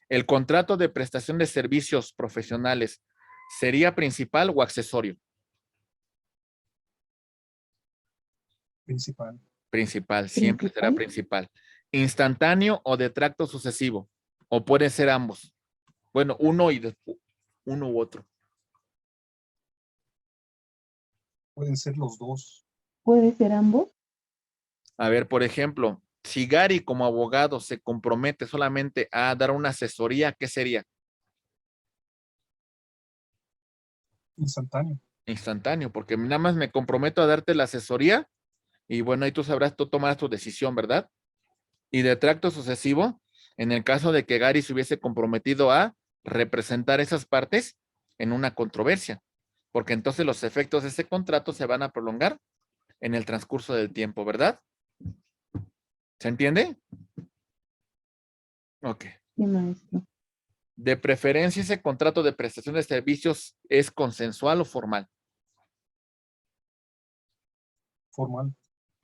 El contrato de prestación de servicios profesionales ¿Sería principal o accesorio? Principal. Principal, siempre será Principal. principal. ¿Instantáneo o de tracto sucesivo? ¿O puede ser ambos? Bueno, uno y después, uno u otro. Pueden ser los dos. ¿Puede ser ambos? A ver, por ejemplo, si Gary como abogado se compromete solamente a dar una asesoría, ¿qué sería? Instantáneo. Instantáneo, porque nada más me comprometo a darte la asesoría y bueno, ahí tú sabrás, tú tomarás tu decisión, ¿verdad? Y de tracto sucesivo, en el caso de que Gary se hubiese comprometido a representar esas partes en una controversia, porque entonces los efectos de ese contrato se van a prolongar en el transcurso del tiempo, ¿verdad? ¿Se entiende? Ok. Sí, maestro. De preferencia, ese contrato de prestación de servicios es consensual o formal. Formal.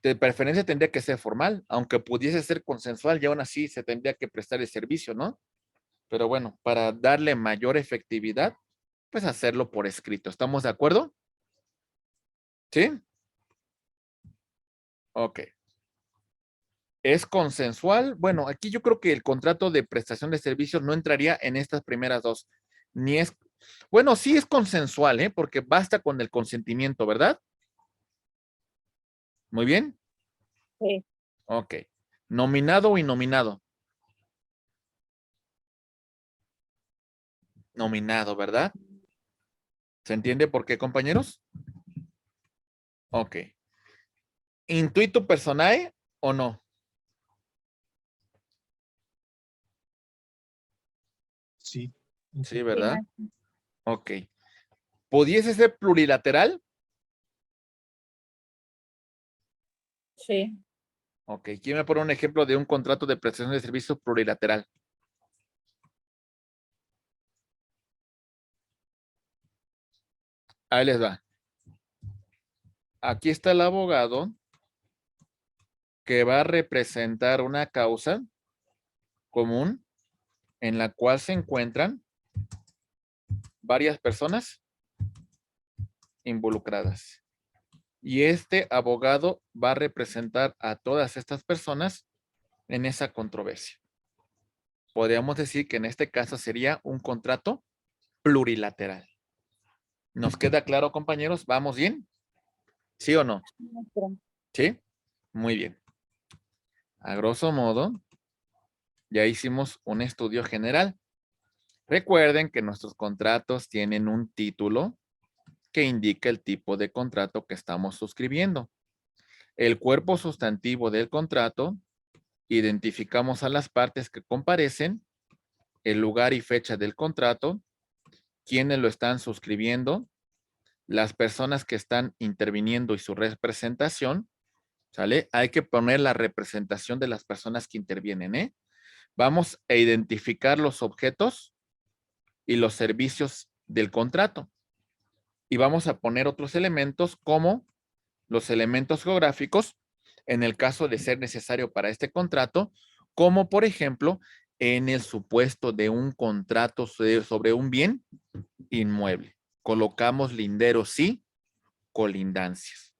De preferencia tendría que ser formal, aunque pudiese ser consensual y aún así se tendría que prestar el servicio, ¿no? Pero bueno, para darle mayor efectividad, pues hacerlo por escrito. ¿Estamos de acuerdo? ¿Sí? Ok. ¿Es consensual? Bueno, aquí yo creo que el contrato de prestación de servicios no entraría en estas primeras dos. Ni es, bueno, sí es consensual, ¿eh? Porque basta con el consentimiento, ¿verdad? Muy bien. Sí. Ok. ¿Nominado o innominado? Nominado, ¿verdad? ¿Se entiende por qué, compañeros? Ok. ¿Intuito personae o no? Sí. Sí, ¿verdad? Sí, Ok. ¿Pudiese ser plurilateral? sí. Ok. ¿Quién me pone un ejemplo de un contrato de prestación de servicios plurilateral? Ahí les va. Aquí está el abogado que va a representar una causa común en la cual se encuentran varias personas involucradas. Y este abogado va a representar a todas estas personas en esa controversia. Podríamos decir que en este caso sería un contrato plurilateral. ¿Nos queda claro, compañeros? ¿Vamos bien? ¿Sí o no? Maestro. ¿Sí? Muy bien. A grosso modo, ya hicimos un estudio general. Recuerden que nuestros contratos tienen un título que indica el tipo de contrato que estamos suscribiendo. El cuerpo sustantivo del contrato, identificamos a las partes que comparecen, el lugar y fecha del contrato, quiénes lo están suscribiendo, las personas que están interviniendo y su representación, ¿sale? Hay que poner la representación de las personas que intervienen, ¿eh? Vamos a identificar los objetos y los servicios del contrato. Y vamos a poner otros elementos como los elementos geográficos, en el caso de ser necesario para este contrato, como por ejemplo, en el supuesto de un contrato sobre un bien inmueble. Colocamos linderos sí, colindancias.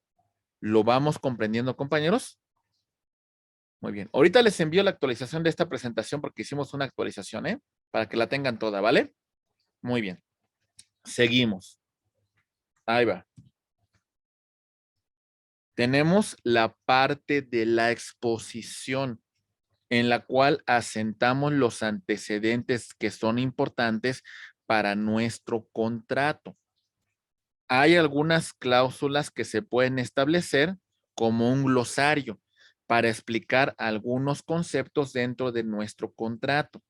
¿Lo vamos comprendiendo, compañeros? Muy bien. Ahorita les envío la actualización de esta presentación porque hicimos una actualización, ¿eh? Para que la tengan toda, ¿vale? Muy bien. Seguimos. Ahí va. Tenemos la parte de la exposición en la cual asentamos los antecedentes que son importantes para nuestro contrato. Hay algunas cláusulas que se pueden establecer como un glosario para explicar algunos conceptos dentro de nuestro contrato.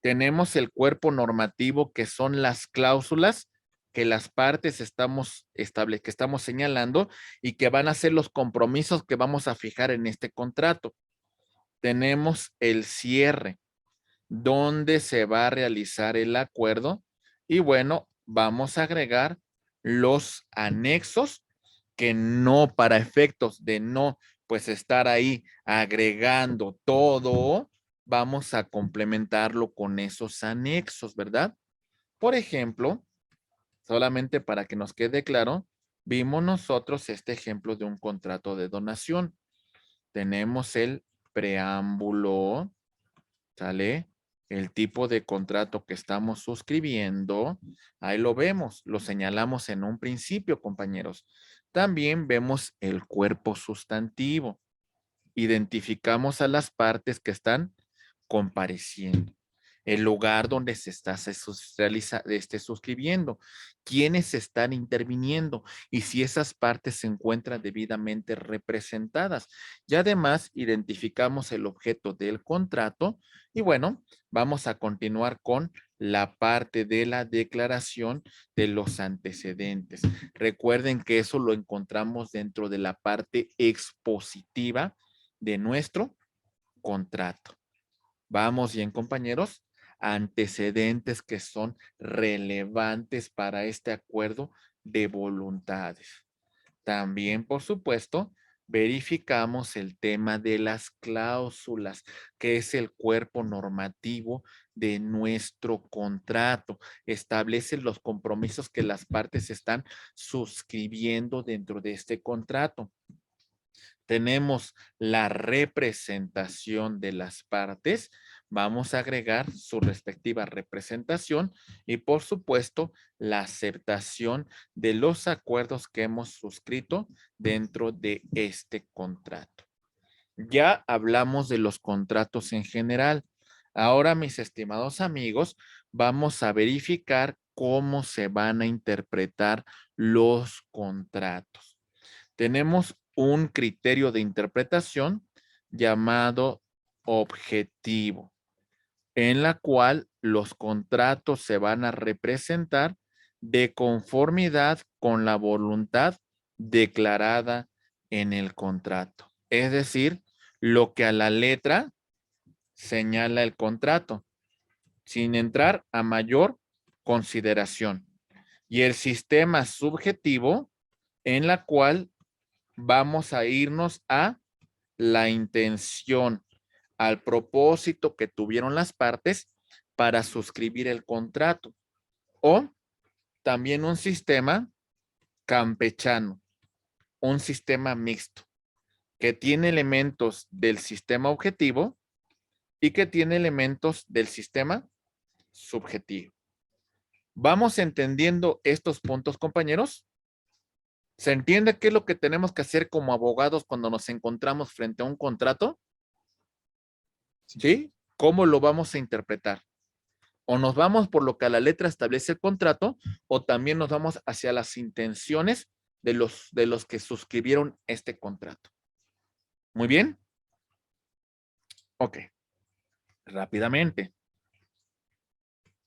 Tenemos el cuerpo normativo que son las cláusulas que las partes que estamos señalando y que van a ser los compromisos que vamos a fijar en este contrato. Tenemos el cierre, donde se va a realizar el acuerdo y bueno, vamos a agregar los anexos que no para efectos de no pues estar ahí agregando todo, vamos a complementarlo con esos anexos, ¿verdad? Por ejemplo, Solamente para que nos quede claro, vimos nosotros este ejemplo de un contrato de donación. Tenemos el preámbulo, ¿sale? El tipo de contrato que estamos suscribiendo, ahí lo vemos, lo señalamos en un principio, compañeros. También vemos el cuerpo sustantivo. Identificamos a las partes que están compareciendo. El lugar donde se está suscribiendo, quiénes están interviniendo y si esas partes se encuentran debidamente representadas. Y además identificamos el objeto del contrato y bueno, vamos a continuar con la parte de la declaración de los antecedentes. Recuerden que eso lo encontramos dentro de la parte expositiva de nuestro contrato. Vamos bien, compañeros. Antecedentes que son relevantes para este acuerdo de voluntades. También, por supuesto, verificamos el tema de las cláusulas, que es el cuerpo normativo de nuestro contrato. Establece los compromisos que las partes están suscribiendo dentro de este contrato. Tenemos la representación de las partes. Vamos a agregar su respectiva representación y por supuesto la aceptación de los acuerdos que hemos suscrito dentro de este contrato. Ya hablamos de los contratos en general. Ahora, mis estimados amigos, vamos a verificar cómo se van a interpretar los contratos. Tenemos un criterio de interpretación llamado objetivo, en la cual los contratos se van a representar de conformidad con la voluntad declarada en el contrato. Es decir, lo que a la letra señala el contrato, sin entrar a mayor consideración. Y el sistema subjetivo en la cual vamos a irnos a la intención, al propósito que tuvieron las partes para suscribir el contrato. O también un sistema campechano, un sistema mixto, que tiene elementos del sistema objetivo y que tiene elementos del sistema subjetivo. ¿Vamos entendiendo estos puntos, compañeros? ¿Se entiende qué es lo que tenemos que hacer como abogados cuando nos encontramos frente a un contrato? ¿Sí? ¿Cómo lo vamos a interpretar? O nos vamos por lo que a la letra establece el contrato, o también nos vamos hacia las intenciones de los que suscribieron este contrato. Muy bien. Ok. Rápidamente.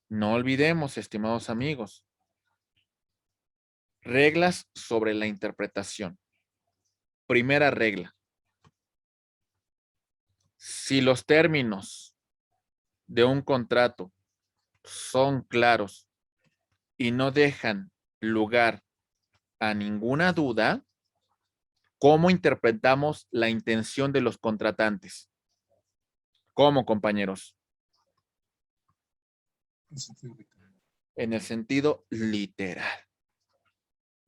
No olvidemos, estimados amigos, reglas sobre la interpretación. Primera regla. Si los términos de un contrato son claros y no dejan lugar a ninguna duda, ¿cómo interpretamos la intención de los contratantes? ¿Cómo, compañeros? En el sentido literal.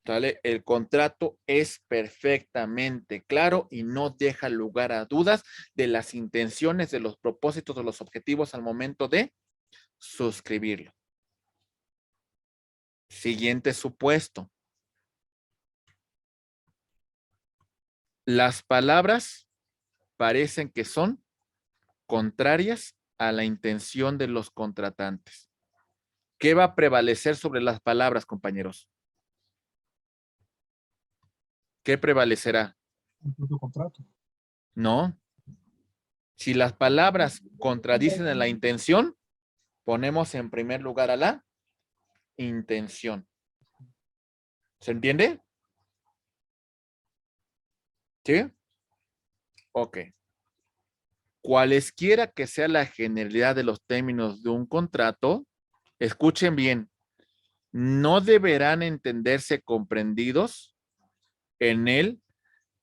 ¿Sale? El contrato es perfectamente claro y no deja lugar a dudas de las intenciones, de los propósitos, de los objetivos al momento de suscribirlo. Siguiente supuesto. Las palabras parecen que son contrarias a la intención de los contratantes. ¿Qué va a prevalecer sobre las palabras, compañeros? ¿Qué prevalecerá? El propio contrato. No. Si las palabras contradicen a la intención, ponemos en primer lugar a la intención. ¿Se entiende? ¿Sí? Ok. Cualesquiera que sea la generalidad de los términos de un contrato, escuchen bien, no deberán entenderse comprendidos en él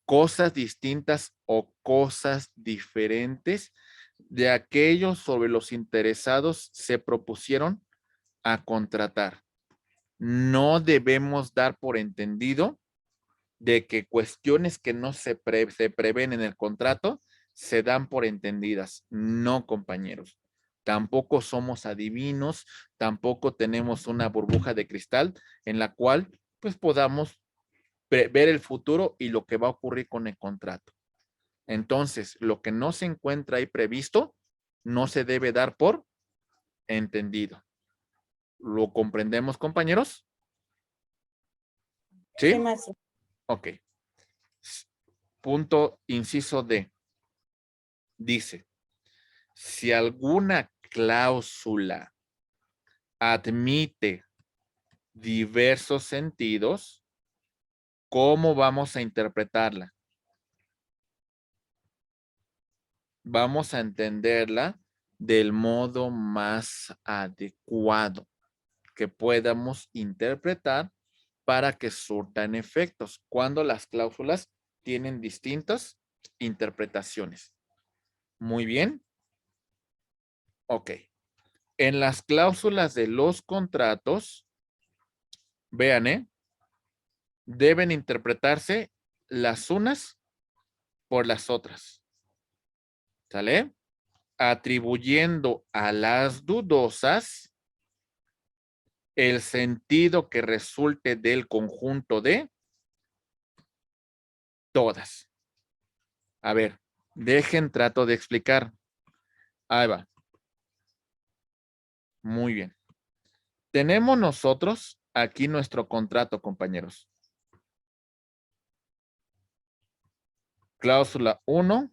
cosas distintas o cosas diferentes de aquellos sobre los interesados se propusieron a contratar. no debemos dar por entendido de que cuestiones que no se prevén en el contrato se dan por entendidas. No, compañeros. Tampoco somos adivinos, tampoco tenemos una burbuja de cristal en la cual pues podamos ver el futuro y lo que va a ocurrir con el contrato. Entonces, lo que no se encuentra ahí previsto no se debe dar por entendido. ¿Lo comprendemos, compañeros? ¿Sí? Sí, maestro. Ok. Punto inciso D. Dice, si alguna cláusula admite diversos sentidos, ¿cómo vamos a interpretarla? Vamos a entenderla del modo más adecuado que podamos interpretar para que surtan efectos cuando las cláusulas tienen distintas interpretaciones. Muy bien. Ok. En las cláusulas de los contratos, vean, deben interpretarse las unas por las otras. ¿Sale? Atribuyendo a las dudosas el sentido que resulte del conjunto de todas. A ver, trato de explicar. Ahí va. Muy bien. Tenemos nosotros aquí nuestro contrato, compañeros. Cláusula 1,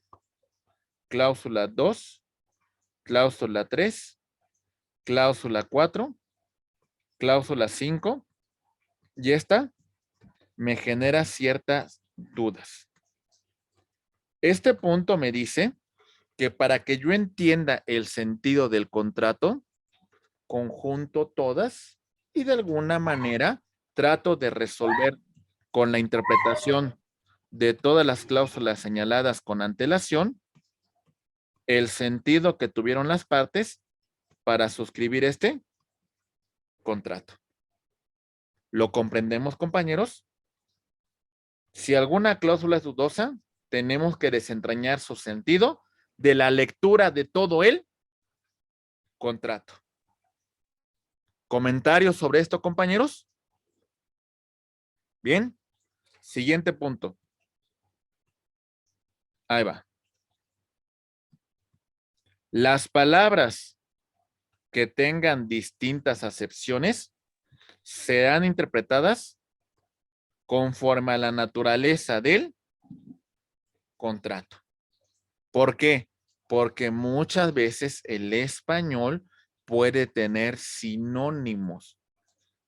cláusula 2, cláusula 3, cláusula 4, cláusula 5, y esta me genera ciertas dudas. Este punto me dice que para que yo entienda el sentido del contrato, conjunto todas y de alguna manera trato de resolver con la interpretación de todas las cláusulas señaladas con antelación el sentido que tuvieron las partes para suscribir este contrato. ¿Lo comprendemos, compañeros? Si alguna cláusula es dudosa, tenemos que desentrañar su sentido de la lectura de todo el contrato. ¿Comentarios sobre esto, compañeros? Bien. Siguiente punto. Ahí va. Las palabras que tengan distintas acepciones serán interpretadas conforme a la naturaleza del contrato. ¿Por qué? Porque muchas veces el español puede tener sinónimos.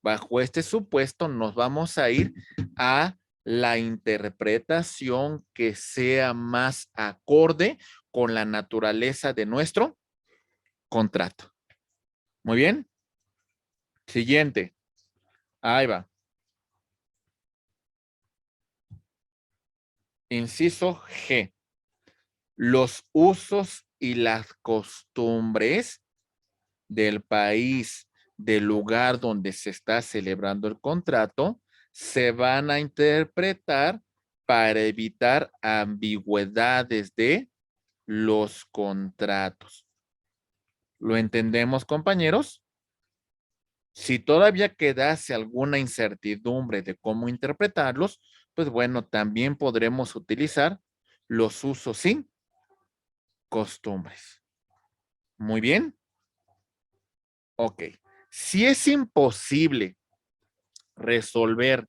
Bajo este supuesto nos vamos a ir a la interpretación que sea más acorde con la naturaleza de nuestro contrato. Muy bien. Siguiente. Ahí va. Inciso G. Los usos y las costumbres del país, del lugar donde se está celebrando el contrato, se van a interpretar para evitar ambigüedades de los contratos. ¿Lo entendemos, compañeros? Si todavía quedase alguna incertidumbre de cómo interpretarlos, pues bueno, también podremos utilizar los usos sin costumbres. Muy bien. Ok. Si es imposible resolver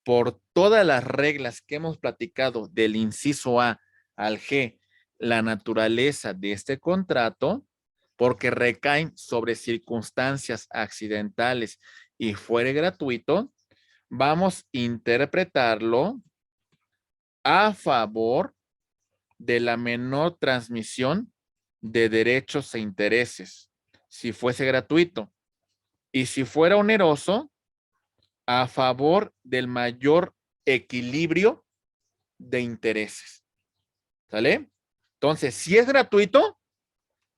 por todas las reglas que hemos platicado del inciso A al G la naturaleza de este contrato, porque recaen sobre circunstancias accidentales y fuere gratuito, vamos a interpretarlo a favor de la menor transmisión de derechos e intereses, si fuese gratuito. Y si fuera oneroso, a favor del mayor equilibrio de intereses. ¿Sale? Entonces, si es gratuito,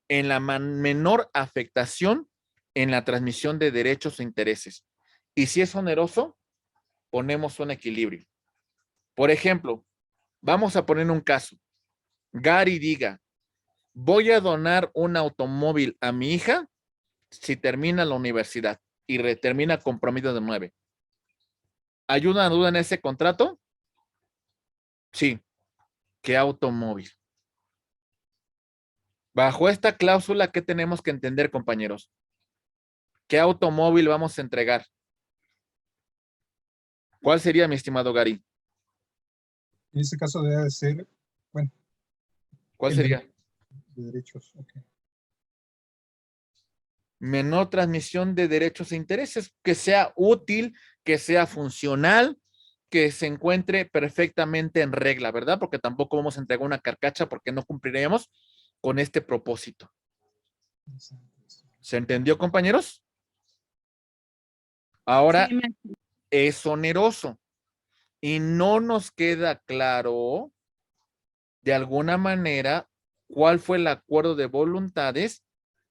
en la menor afectación en la transmisión de derechos e intereses. Y si es oneroso, ponemos un equilibrio. Por ejemplo, vamos a poner un caso. Gary diga, voy a donar un automóvil a mi hija si termina la universidad y termina con promedio de 9. ¿Hay una duda en ese contrato? Sí. ¿Qué automóvil? Bajo esta cláusula, ¿qué tenemos que entender, compañeros? ¿Qué automóvil vamos a entregar? ¿Cuál sería, mi estimado Gary? En este caso debe de ser, bueno, ¿Cuál el de- sería? de derechos. Ok. Menor transmisión de derechos e intereses, que sea útil, que sea funcional, que se encuentre perfectamente en regla, ¿verdad? Porque tampoco vamos a entregar una carcacha porque no cumpliremos con este propósito. ¿Se entendió, compañeros? Ahora, Sí, maestro. es oneroso y no nos queda claro de alguna manera cuál fue el acuerdo de voluntades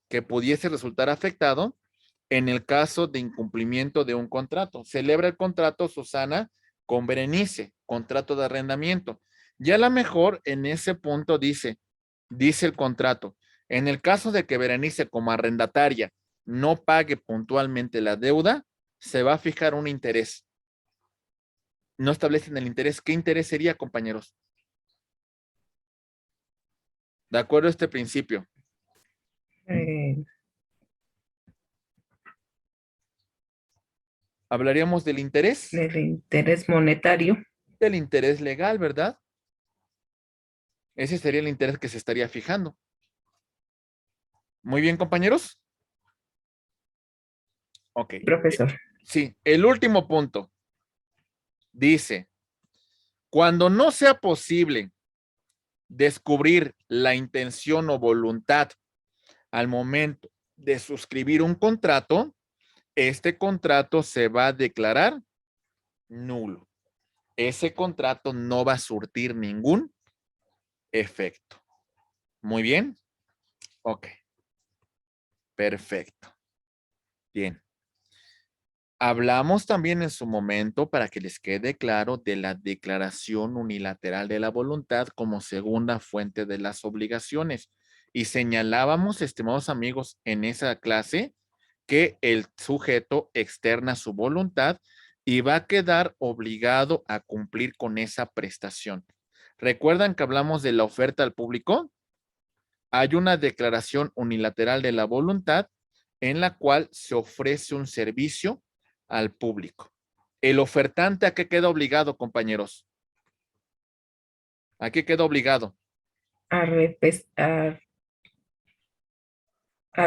que pudiese resultar afectado en el caso de incumplimiento de un contrato. Celebra el contrato Susana con Berenice, contrato de arrendamiento. Ya a lo mejor en ese punto dice el contrato, en el caso de que Berenice como arrendataria no pague puntualmente la deuda, se va a fijar un interés. No establecen el interés. ¿Qué interés sería, compañeros? De acuerdo a este principio. Eh, Hablaríamos del interés monetario. del interés legal, ¿verdad? Ese sería el interés que se estaría fijando. Muy bien, compañeros. Ok. Profesor. Sí, el último punto. Dice, cuando no sea posible descubrir la intención o voluntad al momento de suscribir un contrato, este contrato se va a declarar nulo. Ese contrato no va a surtir ningún efecto. Muy bien. Ok. Perfecto. Bien. Hablamos también en su momento, para que les quede claro, de la declaración unilateral de la voluntad como segunda fuente de las obligaciones. Y señalábamos, estimados amigos, en esa clase que el sujeto externa su voluntad y va a quedar obligado a cumplir con esa prestación. ¿Recuerdan que hablamos de la oferta al público? Hay una declaración unilateral de la voluntad en la cual se ofrece un servicio al público. ¿El ofertante a qué queda obligado, compañeros? ¿A qué queda obligado? A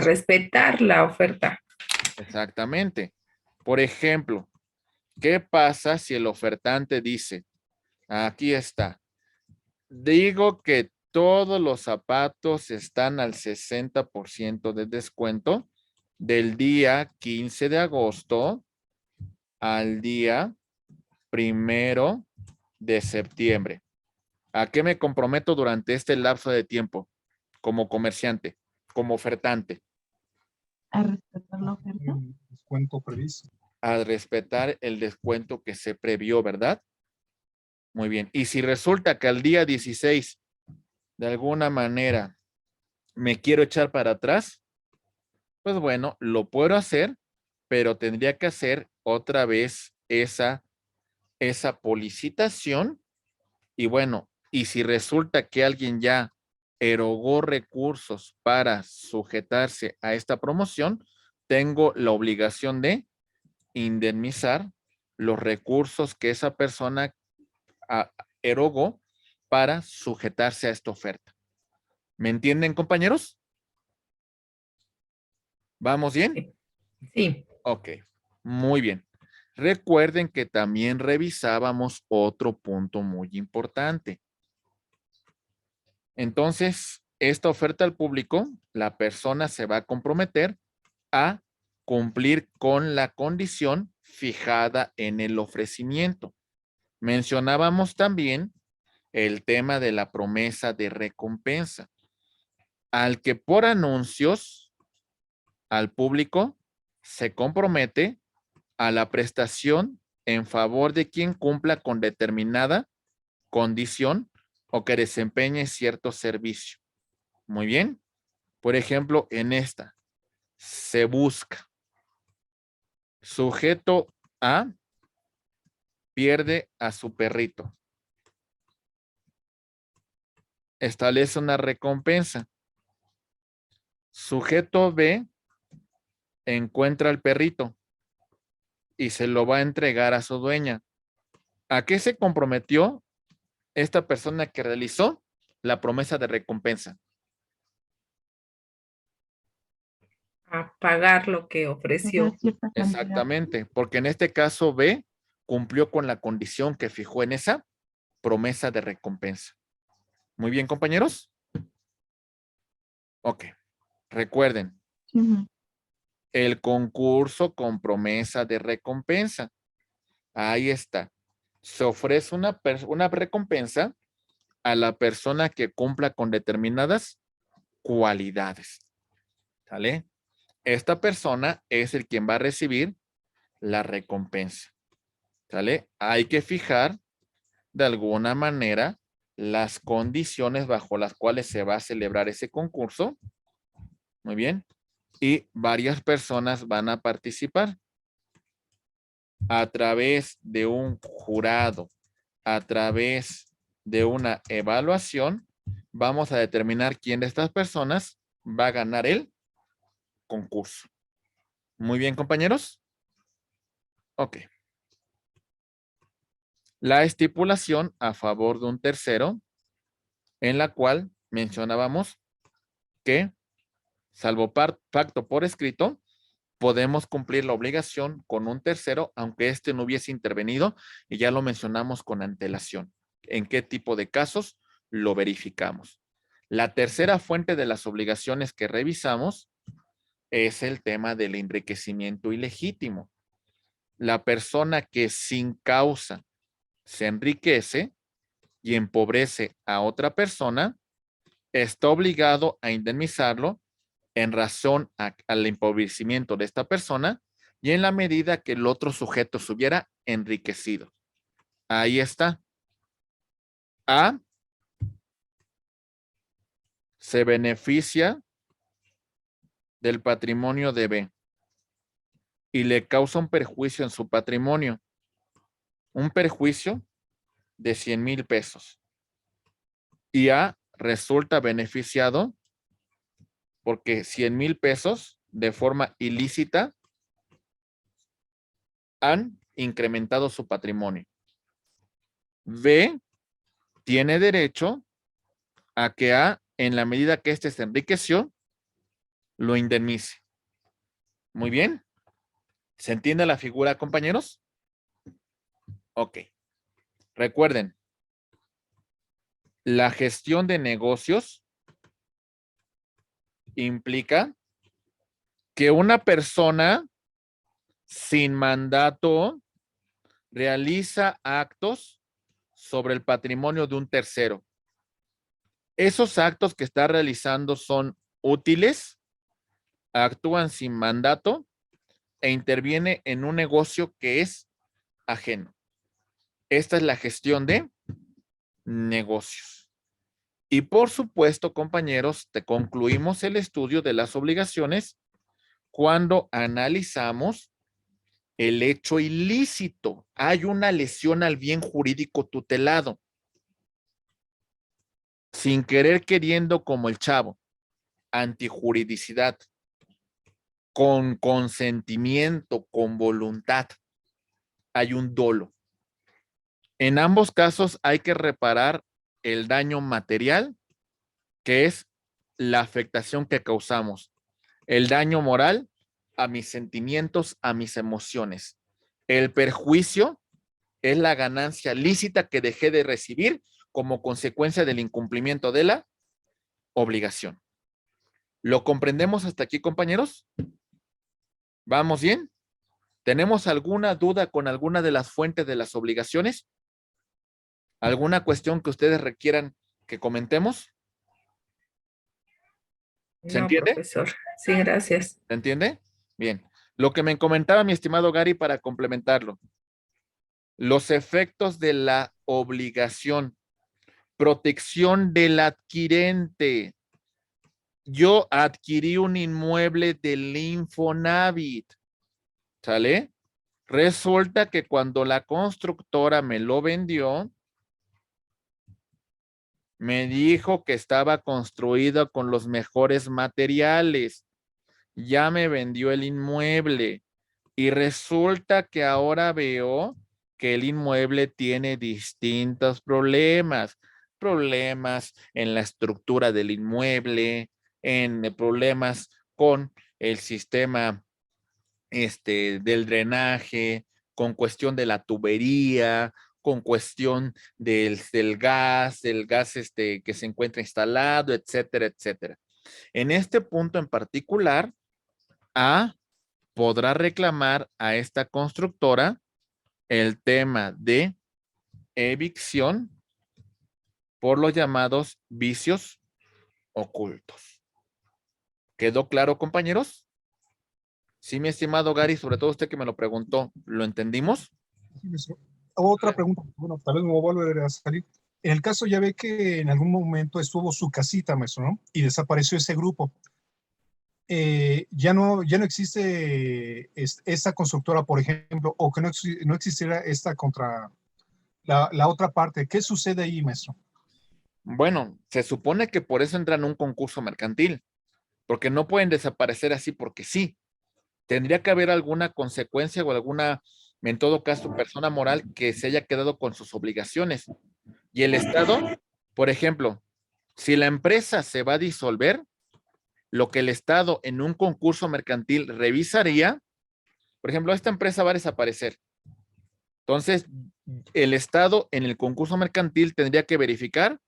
respetar la oferta. Exactamente. Por ejemplo, ¿qué pasa si el ofertante dice, aquí está, digo que todos los zapatos están al 60% de descuento del día 15 de agosto al día 1 de septiembre? ¿A qué me comprometo durante este lapso de tiempo como comerciante, como ofertante? A respetar la oferta. El descuento previsto. A respetar el descuento que se previó, ¿verdad? Muy bien. Y si resulta que al día 16, de alguna manera, me quiero echar para atrás, pues bueno, lo puedo hacer, pero tendría que hacer otra vez esa policitación. Y bueno, y si resulta que alguien ya erogó recursos para sujetarse a esta promoción, tengo la obligación de indemnizar los recursos que esa persona erogó para sujetarse a esta oferta. ¿Me entienden, compañeros? ¿Vamos bien? Sí. Ok, muy bien. Recuerden que también revisábamos otro punto muy importante. Entonces, esta oferta al público, la persona se va a comprometer a cumplir con la condición fijada en el ofrecimiento. Mencionábamos también el tema de la promesa de recompensa, al que por anuncios al público se compromete a la prestación en favor de quien cumpla con determinada condición o que desempeñe cierto servicio. Muy bien. Por ejemplo, en esta, se busca. Sujeto A pierde a su perrito. Establece una recompensa. Sujeto B encuentra al perrito y se lo va a entregar a su dueña. ¿A qué se comprometió esta persona que realizó la promesa de recompensa? A pagar lo que Pagar ofreció. cierta cantidad. Exactamente, porque en este caso B cumplió con la condición que fijó en esa promesa de recompensa. Muy bien, compañeros. Ok, recuerden, Ujú. el concurso con promesa de recompensa. Ahí está. Se ofrece una recompensa a la persona que cumpla con determinadas cualidades. ¿Sale? Esta persona es el quien va a recibir la recompensa. ¿Sale? Hay que fijar de alguna manera las condiciones bajo las cuales se va a celebrar ese concurso. Muy bien. Y varias personas van a participar a través de un jurado, a través de una evaluación. Vamos a determinar quién de estas personas va a ganar el concurso. Muy bien, compañeros. Ok. La estipulación a favor de un tercero, en la cual mencionábamos que, salvo pacto por escrito, podemos cumplir la obligación con un tercero, aunque éste no hubiese intervenido, y ya lo mencionamos con antelación. ¿En qué tipo de casos lo verificamos? La tercera fuente de las obligaciones que revisamos es el tema del enriquecimiento ilegítimo. La persona que sin causa se enriquece y empobrece a otra persona, está obligado a indemnizarlo en razón al empobrecimiento de esta persona y en la medida que el otro sujeto se hubiera enriquecido. Ahí está. A se beneficia del patrimonio de B y le causa un perjuicio en su patrimonio. Un perjuicio de 100,000 pesos. Y A resulta beneficiado porque 100,000 pesos de forma ilícita han incrementado su patrimonio. B tiene derecho a que A, en la medida que éste se enriqueció, lo indemnice. Muy bien. ¿Se entiende la figura, compañeros? Ok. Recuerden, la gestión de negocios implica que una persona sin mandato realiza actos sobre el patrimonio de un tercero. Esos actos que está realizando son útiles, actúan sin mandato e interviene en un negocio que es ajeno. Esta es la gestión de negocios. Y por supuesto, compañeros, te concluimos el estudio de las obligaciones cuando analizamos el hecho ilícito. Hay una lesión al bien jurídico tutelado. Sin querer queriendo como el chavo. Antijuridicidad. Con consentimiento, con voluntad. Hay un dolo. En ambos casos hay que reparar el daño material, que es la afectación que causamos. El daño moral a mis sentimientos, a mis emociones. El perjuicio es la ganancia lícita que dejé de recibir como consecuencia del incumplimiento de la obligación. ¿Lo comprendemos hasta aquí, compañeros? ¿Vamos bien? ¿Tenemos alguna duda con alguna de las fuentes de las obligaciones? ¿Alguna cuestión que ustedes requieran que comentemos? ¿Se No, entiende? profesor. Sí, gracias. ¿Se entiende? Bien. Lo que me comentaba mi estimado Gary para complementarlo. Los efectos de la obligación. Protección del adquirente. Yo adquirí un inmueble del Infonavit. ¿Sale? Resulta que cuando la constructora me lo vendió, me dijo que estaba construido con los mejores materiales. Ya me vendió el inmueble y resulta que ahora veo que el inmueble tiene distintos problemas. Problemas en la estructura del inmueble, en problemas con el sistema del drenaje, con cuestión de la tubería, con cuestión del gas, que se encuentra instalado, etcétera, etcétera. En este punto en particular, A podrá reclamar a esta constructora el tema de evicción por los llamados vicios ocultos. ¿Quedó claro, compañeros? Sí, mi estimado Gary, sobre todo usted que me lo preguntó, ¿lo entendimos? Sí, maestro. Otra pregunta, bueno, tal vez me voy a volver a salir. En el caso ya ve que en algún momento estuvo su casita, maestro, ¿no? Y desapareció ese grupo. Ya no existe esta constructora, por ejemplo, o que no existiera esta contra la otra parte. ¿Qué sucede ahí, maestro? Bueno, se supone que por eso entran en un concurso mercantil, porque no pueden desaparecer así porque sí. Tendría que haber alguna consecuencia o alguna, en todo caso, persona moral que se haya quedado con sus obligaciones. Y el Estado, por ejemplo, si la empresa se va a disolver, lo que el Estado en un concurso mercantil revisaría, por ejemplo, esta empresa va a desaparecer. Entonces, el Estado en el concurso mercantil tendría que verificar,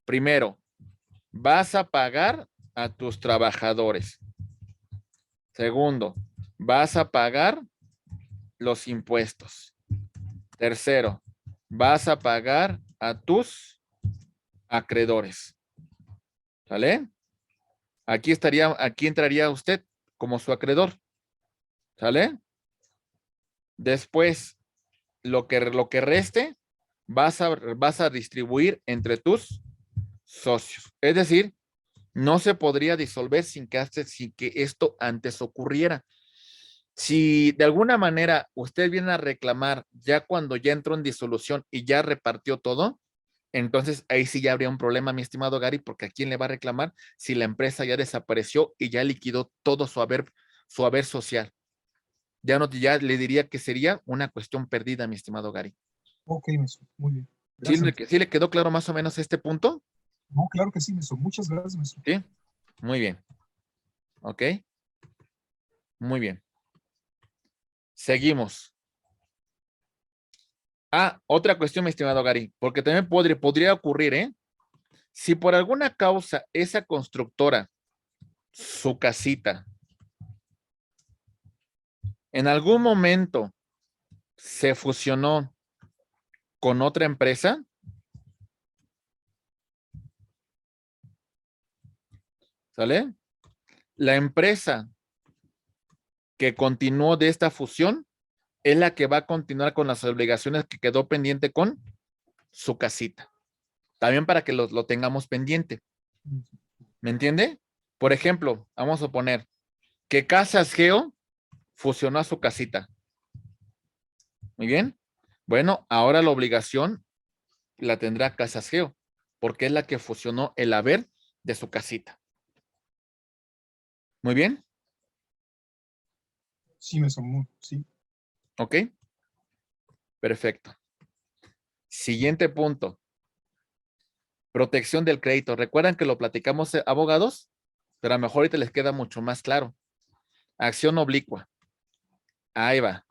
primero, vas a pagar a tus trabajadores. Segundo, vas a pagar los impuestos. Tercero, vas a pagar a tus acreedores. ¿Sale? Aquí entraría usted como su acreedor. ¿Sale? Después, lo que reste, vas a distribuir entre tus socios. Es decir, no se podría disolver sin que esto antes ocurriera. Si de alguna manera usted viene a reclamar ya cuando ya entró en disolución y ya repartió todo, entonces ahí sí ya habría un problema, mi estimado Gary, porque ¿a quién le va a reclamar si la empresa ya desapareció y ya liquidó todo su haber social? Ya le diría que sería una cuestión perdida, mi estimado Gary. Ok, maestro, muy bien. ¿Sí, Gracias. sí le quedó claro más o menos este punto? No, claro que sí, maestro. Muchas gracias, maestro. Sí, muy bien. Ok, muy bien. Seguimos. Otra cuestión, mi estimado Gary, porque también podría ocurrir, ¿eh? Si por alguna causa esa constructora, su casita, en algún momento se fusionó con otra empresa, ¿sale? La empresa que continuó de esta fusión es la que va a continuar con las obligaciones que quedó pendiente con su casita. También para que lo tengamos pendiente. ¿Me entiende? Por ejemplo, vamos a poner que Casas Geo fusionó a su casita. Muy bien. Bueno, ahora la obligación la tendrá Casas Geo, porque es la que fusionó el haber de su casita. Muy bien. Sí, maestro, sí. Ok. Perfecto. Siguiente punto. Protección del crédito. ¿Recuerdan que lo platicamos, abogados? Pero a lo mejor ahorita les queda mucho más claro. Acción oblicua. Ahí va.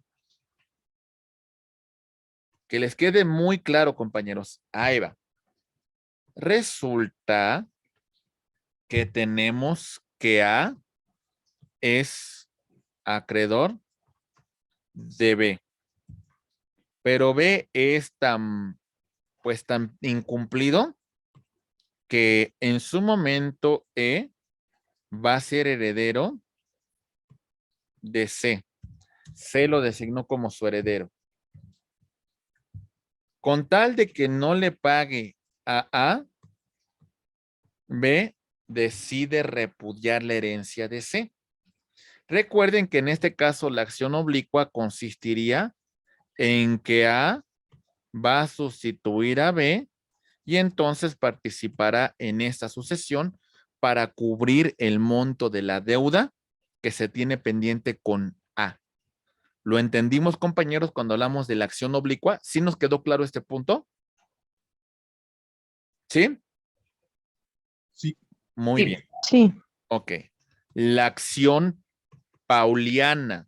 Que les quede muy claro, compañeros. Ahí va. Resulta que tenemos que A es acreedor de B. Pero B es tan incumplido que en su momento E va a ser heredero de C. C lo designó como su heredero. Con tal de que no le pague a A, B decide repudiar la herencia de C. Recuerden que en este caso la acción oblicua consistiría en que A va a sustituir a B y entonces participará en esta sucesión para cubrir el monto de la deuda que se tiene pendiente con A. ¿Lo entendimos, compañeros, cuando hablamos de la acción oblicua? ¿Sí nos quedó claro este punto? ¿Sí? Sí. Muy Sí. bien. Sí, Ok. La acción pauliana.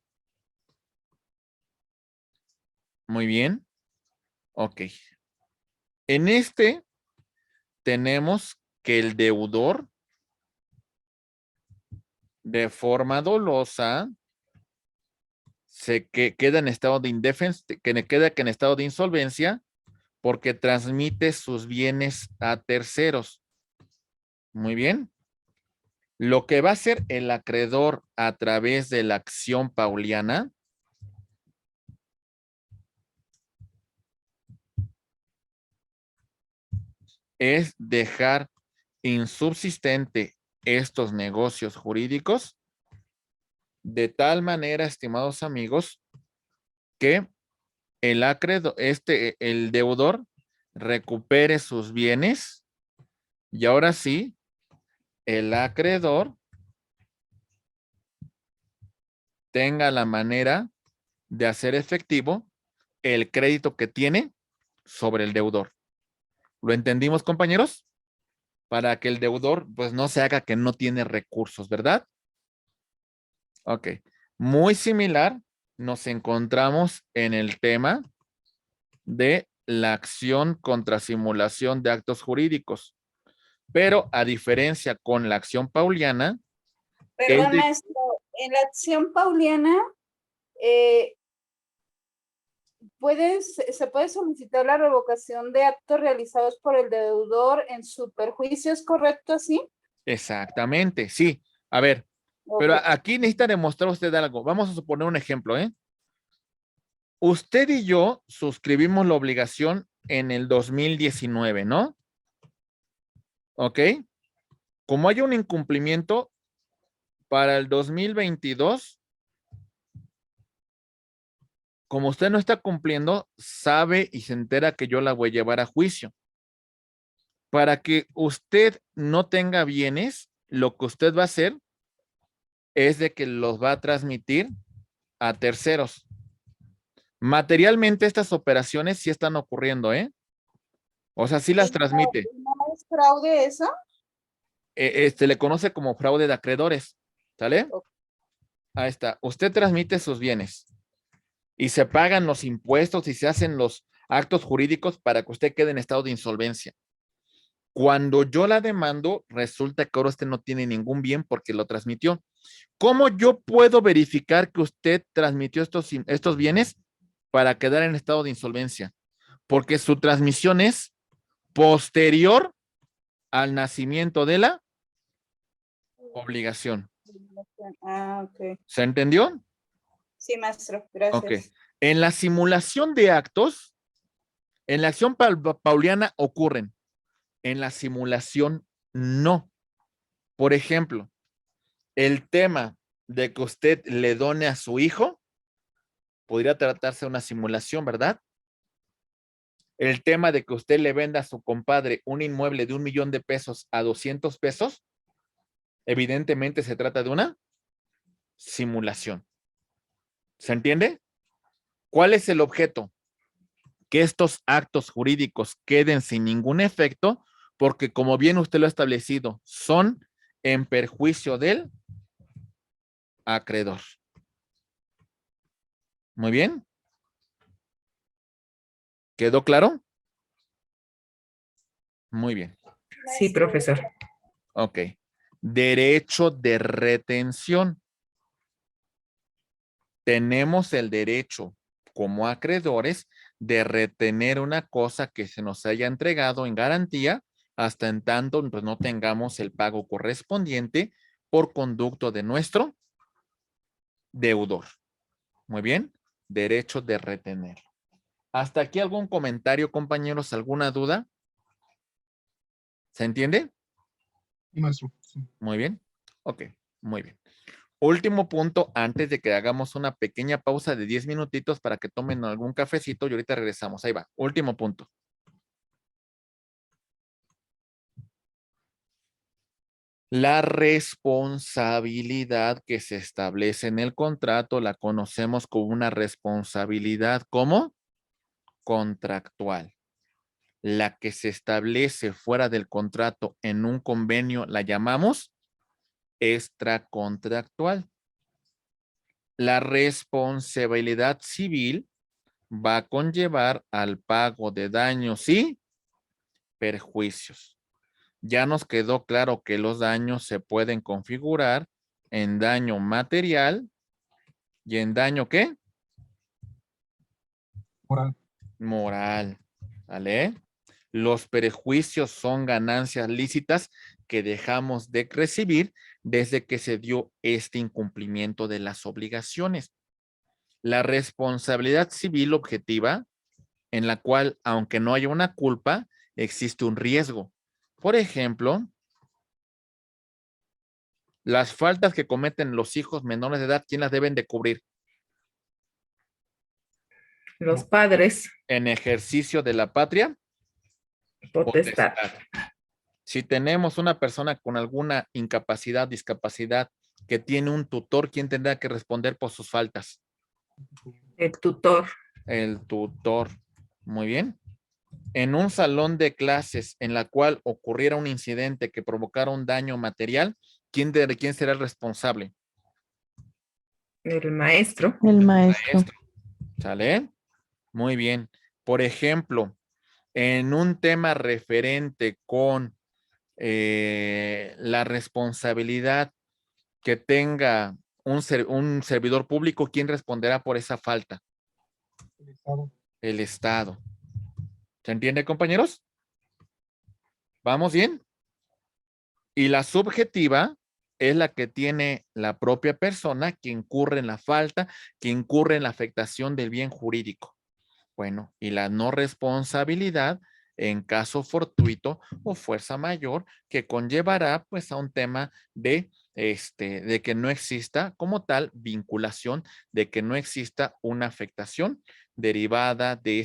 Muy bien. Ok. En este tenemos que el deudor de forma dolosa queda en estado de indefensa, que en estado de insolvencia porque transmite sus bienes a terceros. Muy bien. Lo que va a hacer el acreedor a través de la acción pauliana es dejar insubsistente estos negocios jurídicos de tal manera, estimados amigos, que el deudor recupere sus bienes y ahora sí, el acreedor tenga la manera de hacer efectivo el crédito que tiene sobre el deudor. ¿Lo entendimos, compañeros? Para que el deudor pues no se haga que no tiene recursos, ¿verdad? Ok. Muy similar nos encontramos en el tema de la acción contra simulación de actos jurídicos. Pero a diferencia con la acción pauliana, Perdón, maestro, en la acción pauliana, eh, se puede solicitar la revocación de actos realizados por el deudor en su perjuicio, ¿es correcto así? exactamente, sí. A ver, pero Ok. aquí necesita demostrar usted algo. Vamos a suponer un ejemplo, ¿eh? Usted y yo suscribimos la obligación en el 2019, ¿no? ¿Ok? Como hay un incumplimiento para el 2022, como usted no está cumpliendo, sabe y se entera que yo la voy a llevar a juicio. Para que usted no tenga bienes, lo que usted va a hacer es de que los va a transmitir a terceros. Materialmente estas operaciones sí están ocurriendo, ¿eh? O sea, sí las ¿Y transmite. no es fraude eso? Le conoce como fraude de acreedores, ¿sale? Ok. Ahí está. Usted transmite sus bienes y se pagan los impuestos y se hacen los actos jurídicos para que usted quede en estado de insolvencia. Cuando yo la demando, resulta que ahora usted no tiene ningún bien porque lo transmitió. ¿Cómo yo puedo verificar que usted transmitió estos bienes para quedar en estado de insolvencia? Porque su transmisión es posterior al nacimiento de la obligación. Ah, ok. ¿Se entendió? Sí, maestro, Ok. gracias. En la simulación de actos, en la acción pauliana ocurren, en la simulación no. Por ejemplo, el tema de que usted le done a su hijo podría tratarse de una simulación, ¿verdad? El tema de que usted le venda a su compadre un inmueble de 1,000,000 de pesos a 200 pesos, evidentemente se trata de una simulación. ¿Se entiende? ¿Cuál es el objeto? Que estos actos jurídicos queden sin ningún efecto, porque como bien usted lo ha establecido, son en perjuicio del acreedor. Muy bien. ¿Quedó claro? Muy bien. Sí, profesor. Ok. Derecho de retención. Tenemos el derecho como acreedores de retener una cosa que se nos haya entregado en garantía hasta en tanto pues, no tengamos el pago correspondiente por conducto de nuestro deudor. Muy bien. Derecho de retener. ¿Hasta aquí algún comentario, compañeros? ¿Alguna duda? ¿Se entiende? Sí, maestro. Sí. Muy bien. Ok, muy bien. Último punto antes de que hagamos una pequeña pausa de 10 minutitos para que tomen algún cafecito y ahorita regresamos. Ahí va. Último punto. La responsabilidad que se establece en el contrato la conocemos como una responsabilidad, ¿cómo? Contractual. La que se establece fuera del contrato en un convenio la llamamos extracontractual. La responsabilidad civil va a conllevar al pago de daños y perjuicios. Ya nos quedó claro que los daños se pueden configurar en daño material y en daño ¿qué? Moral. Moral. ¿Vale? Los perjuicios son ganancias lícitas que dejamos de recibir desde que se dio este incumplimiento de las obligaciones. La responsabilidad civil objetiva, en la cual, aunque no haya una culpa, existe un riesgo. Por ejemplo, las faltas que cometen los hijos menores de edad, ¿quién las deben de cubrir? Los padres, En ejercicio de la patria potestad. potestad. Si tenemos una persona con alguna incapacidad, discapacidad, que tiene un tutor, ¿quién tendrá que responder por sus faltas? El tutor, El tutor. Muy bien. En un salón de clases en la cual ocurriera un incidente que provocara un daño material, ¿quién será el responsable? el maestro, El maestro. Maestro. ¿Sale? Muy bien. Por ejemplo, en un tema referente con la responsabilidad que tenga un servidor público, ¿quién responderá por esa falta? El Estado. El Estado. ¿Se entiende, compañeros? ¿Vamos bien? Y la subjetiva es la que tiene la propia persona que incurre en la falta, que incurre en la afectación del bien jurídico. Bueno, y la no responsabilidad en caso fortuito o fuerza mayor que conllevará pues a un tema de que no exista como tal vinculación, de que no exista una afectación derivada de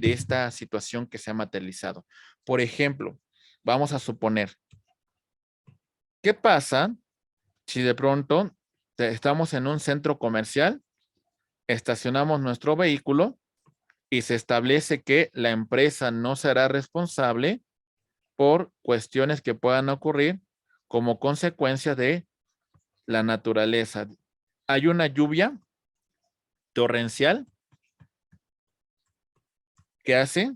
esta situación que se ha materializado. Por ejemplo, vamos a suponer, ¿qué pasa si de pronto estamos en un centro comercial, estacionamos nuestro vehículo y se establece que la empresa no será responsable por cuestiones que puedan ocurrir como consecuencia de la naturaleza? Hay una lluvia torrencial que hace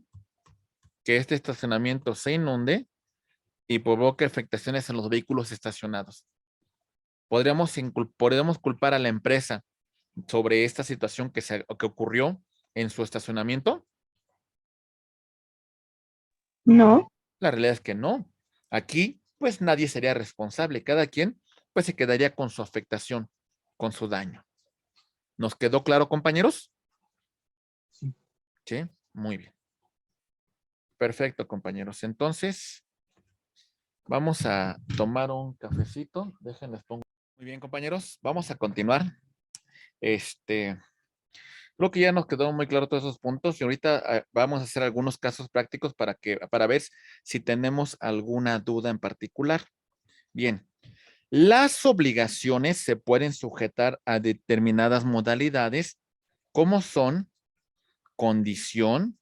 que este estacionamiento se inunde y provoque afectaciones en los vehículos estacionados. Podríamos culpar a la empresa sobre esta situación que ocurrió en su estacionamiento. No, La realidad es que no. Aquí, pues nadie sería responsable. Cada quien, pues se quedaría con su afectación, con su daño. ¿Nos quedó claro, compañeros? Sí. Sí, muy bien. Perfecto, compañeros. Entonces, vamos a tomar un cafecito. Déjenles pongo. Muy bien, compañeros. Vamos a continuar. Creo que ya nos quedó muy claro todos esos puntos y ahorita vamos a hacer algunos casos prácticos para ver si tenemos alguna duda en particular. Bien, las obligaciones se pueden sujetar a determinadas modalidades, como son condición,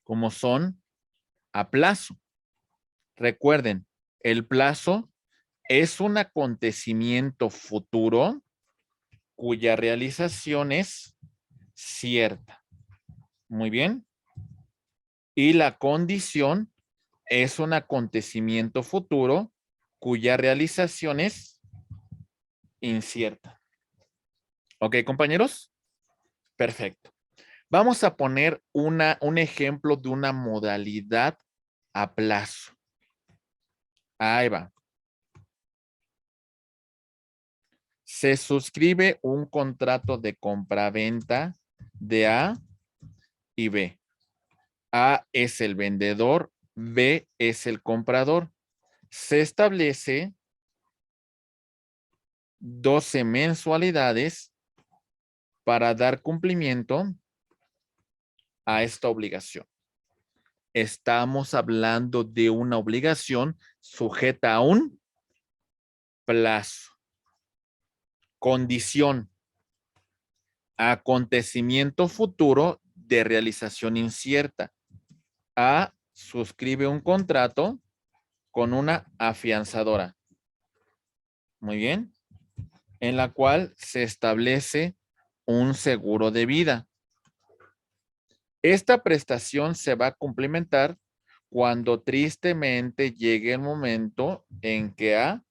como son a plazo. Recuerden, el plazo es un acontecimiento futuro cuya realización es cierta. Muy bien. Y la condición es un acontecimiento futuro cuya realización es incierta. ¿Ok, compañeros? Perfecto. Vamos a poner un ejemplo de una modalidad a plazo. Ahí va. Se suscribe un contrato de compraventa de A y B. A es el vendedor, B es el comprador. Se establece 12 mensualidades para dar cumplimiento a esta obligación. Estamos hablando de una obligación sujeta a un plazo, condición, acontecimiento futuro de realización incierta. A suscribe un contrato con una afianzadora. Muy bien. En la cual se establece un seguro de vida. Esta prestación se va a complementar cuando tristemente llegue el momento en que A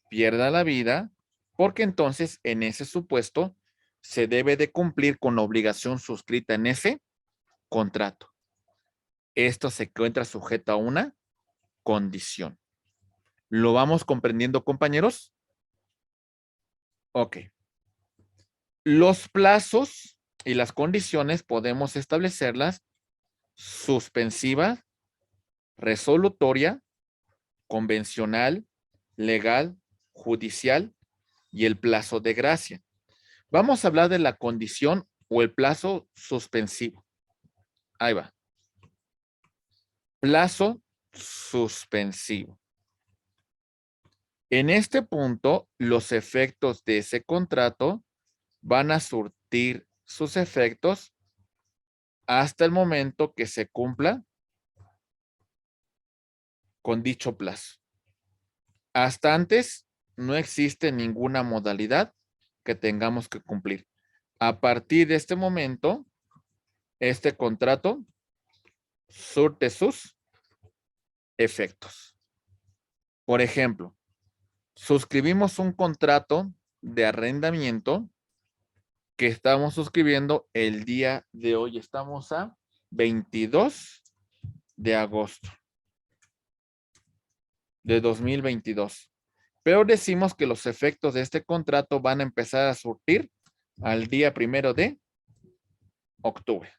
pierda la vida, porque entonces en ese supuesto se debe de cumplir con la obligación suscrita en ese contrato. Esto se encuentra sujeto a una condición. ¿Lo vamos comprendiendo, compañeros? Ok. Los plazos y las condiciones podemos establecerlas suspensiva, resolutoria, convencional, legal, judicial y el plazo de gracia. Vamos a hablar de la condición o el plazo suspensivo. Ahí va. Plazo suspensivo. En este punto, los efectos de ese contrato van a surtir sus efectos hasta el momento que se cumpla con dicho plazo. Hasta antes no existe ninguna modalidad que tengamos que cumplir. A partir de este momento, este contrato surte sus efectos. Por ejemplo, suscribimos un contrato de arrendamiento que estamos suscribiendo el día de hoy. Estamos a 22 de agosto de 2022. Pero decimos que los efectos de este contrato van a empezar a surtir al día 1 de octubre.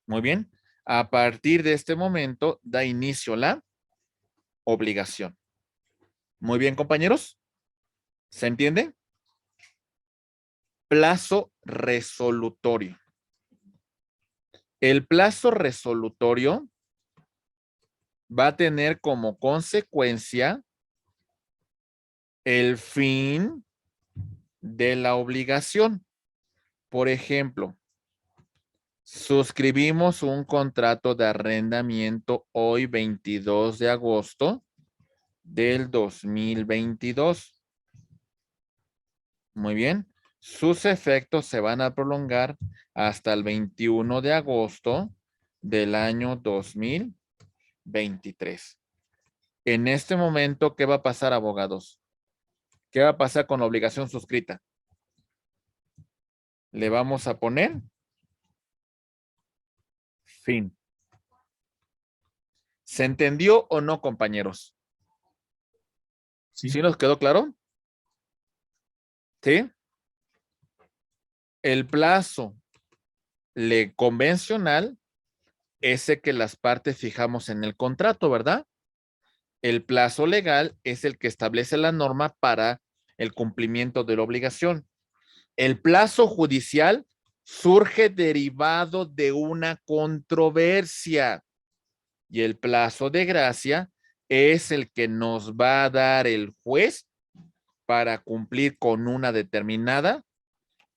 Muy bien. A partir de este momento da inicio la obligación. Muy bien, compañeros. ¿Se entiende? Plazo resolutorio. El plazo resolutorio va a tener como consecuencia el fin de la obligación. Por ejemplo, suscribimos un contrato de arrendamiento hoy 22 de agosto del 2022. Muy bien. Sus efectos se van a prolongar hasta el 21 de agosto del año 2023. En este momento, ¿qué va a pasar, abogados? ¿Qué va a pasar con la obligación suscrita? Le vamos a poner fin. ¿Se entendió o no, compañeros? Sí. ¿Sí nos quedó claro? ¿Sí? El plazo convencional es el que las partes fijamos en el contrato, ¿verdad? El plazo legal es el que establece la norma para el cumplimiento de la obligación. El plazo judicial surge derivado de una controversia y el plazo de gracia es el que nos va a dar el juez para cumplir con una determinada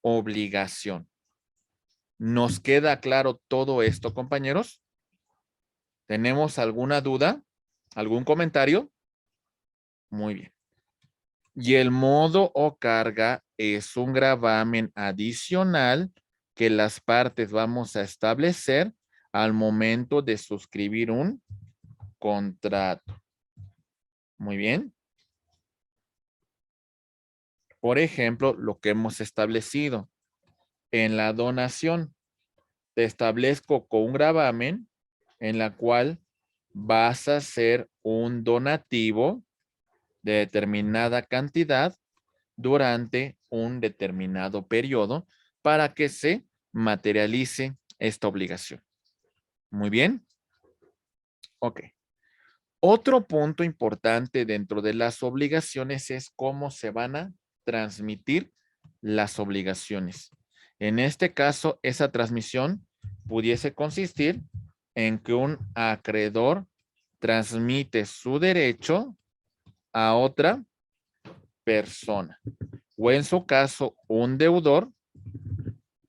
obligación. ¿Nos queda claro todo esto, compañeros? ¿Tenemos alguna duda? ¿Algún comentario? Muy bien. Y el modo o carga es un gravamen adicional que las partes vamos a establecer al momento de suscribir un contrato. Muy bien. Por ejemplo, lo que hemos establecido en la donación. Te establezco con un gravamen en la cual vas a hacer un donativo de determinada cantidad durante un determinado periodo para que se materialice esta obligación. Muy bien. Ok. Otro punto importante dentro de las obligaciones es cómo se van a transmitir las obligaciones. En este caso, esa transmisión pudiese consistir en que un acreedor transmite su derecho a otra persona. O en su caso, un deudor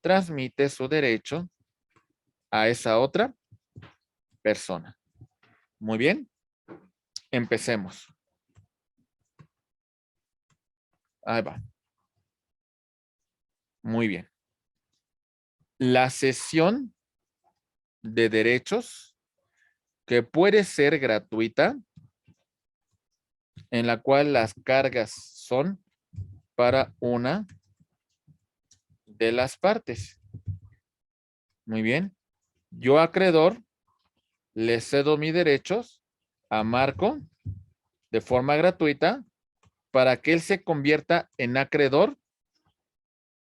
transmite su derecho a esa otra persona. Muy bien. Empecemos. Ahí va. Muy bien. La cesión de derechos que puede ser gratuita, en la cual las cargas son para una de las partes. Muy bien. Yo, acreedor, le cedo mis derechos a Marco de forma gratuita para que él se convierta en acreedor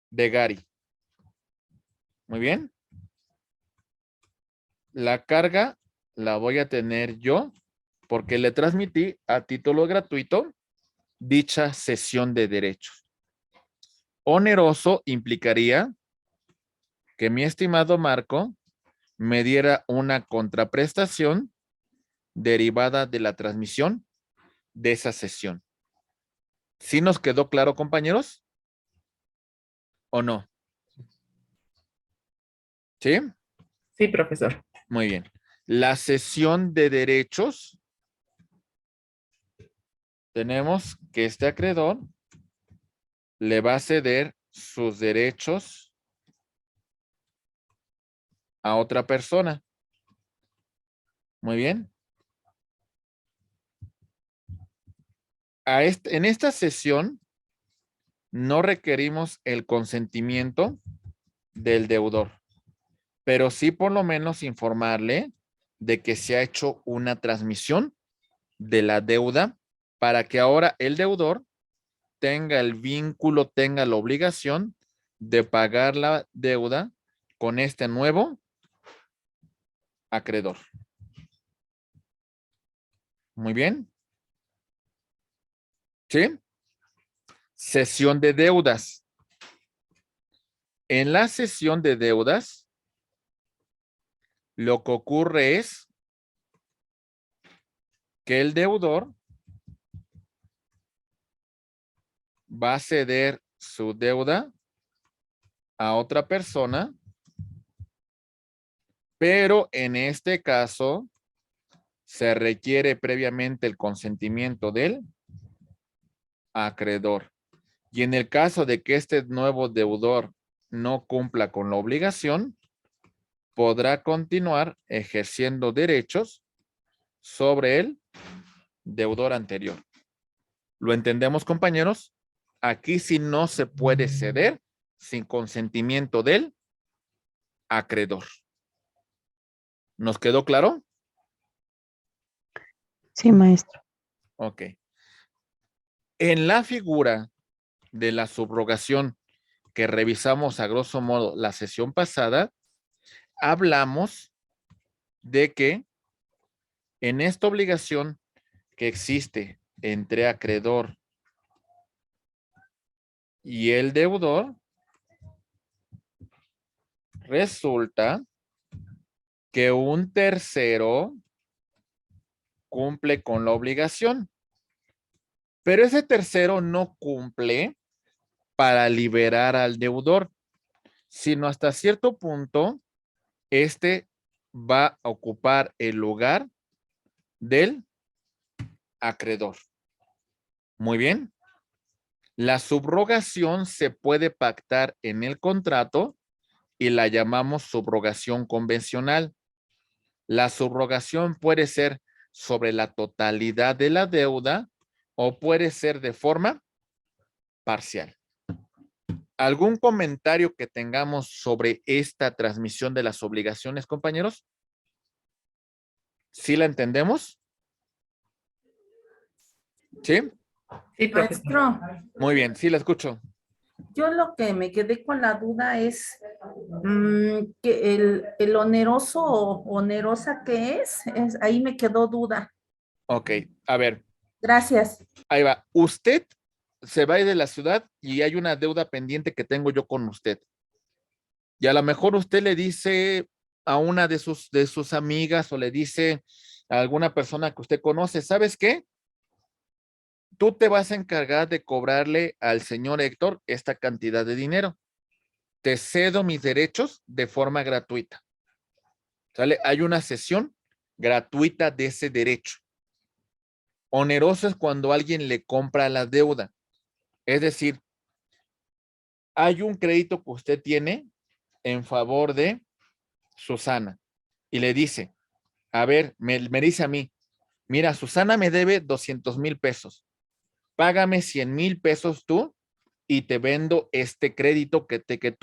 de Gary. Muy bien. La carga la voy a tener yo porque le transmití a título gratuito dicha cesión de derechos. Oneroso implicaría que mi estimado Marco me diera una contraprestación derivada de la transmisión de esa cesión. ¿Sí nos quedó claro, compañeros? ¿O no? ¿Sí? Sí, profesor. Muy bien. La cesión de derechos, tenemos que este acreedor le va a ceder sus derechos a otra persona. Muy bien. En esta sesión no requerimos el consentimiento del deudor, pero sí por lo menos informarle de que se ha hecho una transmisión de la deuda para que ahora el deudor tenga el vínculo, tenga la obligación de pagar la deuda con este nuevo acreedor. Muy bien. ¿Sí? Cesión de deudas. En la cesión de deudas, lo que ocurre es que el deudor va a ceder su deuda a otra persona, pero en este caso se requiere previamente el consentimiento del acreedor. Y en el caso de que este nuevo deudor no cumpla con la obligación, podrá continuar ejerciendo derechos sobre el deudor anterior. ¿Lo entendemos, compañeros? Aquí sí no se puede ceder sin consentimiento del acreedor. ¿Nos quedó claro? Sí, maestro. Ok. En la figura de la subrogación que revisamos a grosso modo la sesión pasada, hablamos de que en esta obligación que existe entre acreedor y el deudor, resulta que un tercero cumple con la obligación, pero ese tercero no cumple para liberar al deudor, sino hasta cierto punto, este va a ocupar el lugar del acreedor. Muy bien. La subrogación se puede pactar en el contrato y la llamamos subrogación convencional. La subrogación puede ser sobre la totalidad de la deuda o puede ser de forma parcial. ¿Algún comentario que tengamos sobre esta transmisión de las obligaciones, compañeros? ¿Sí la entendemos? ¿Sí? Sí, profesor. Maestro, Muy bien, sí, la escucho. yo lo que me quedé con la duda es que el oneroso o onerosa que es, ahí me quedó duda. Ok, a ver, Gracias. ahí va. Usted se va a ir de la ciudad y hay una deuda pendiente que tengo yo con usted. Y a lo mejor usted le dice a una de sus amigas o le dice a alguna persona que usted conoce, ¿sabes qué? Tú te vas a encargar de cobrarle al señor Héctor esta cantidad de dinero. Te cedo mis derechos de forma gratuita. ¿Sale? Hay una sesión gratuita de ese derecho. Oneroso es cuando alguien le compra la deuda. Es decir, hay un crédito que usted tiene en favor de Susana y le dice, a ver, me dice a mí, mira, Susana me debe 200,000 pesos. Págame 100,000 pesos tú y te vendo este crédito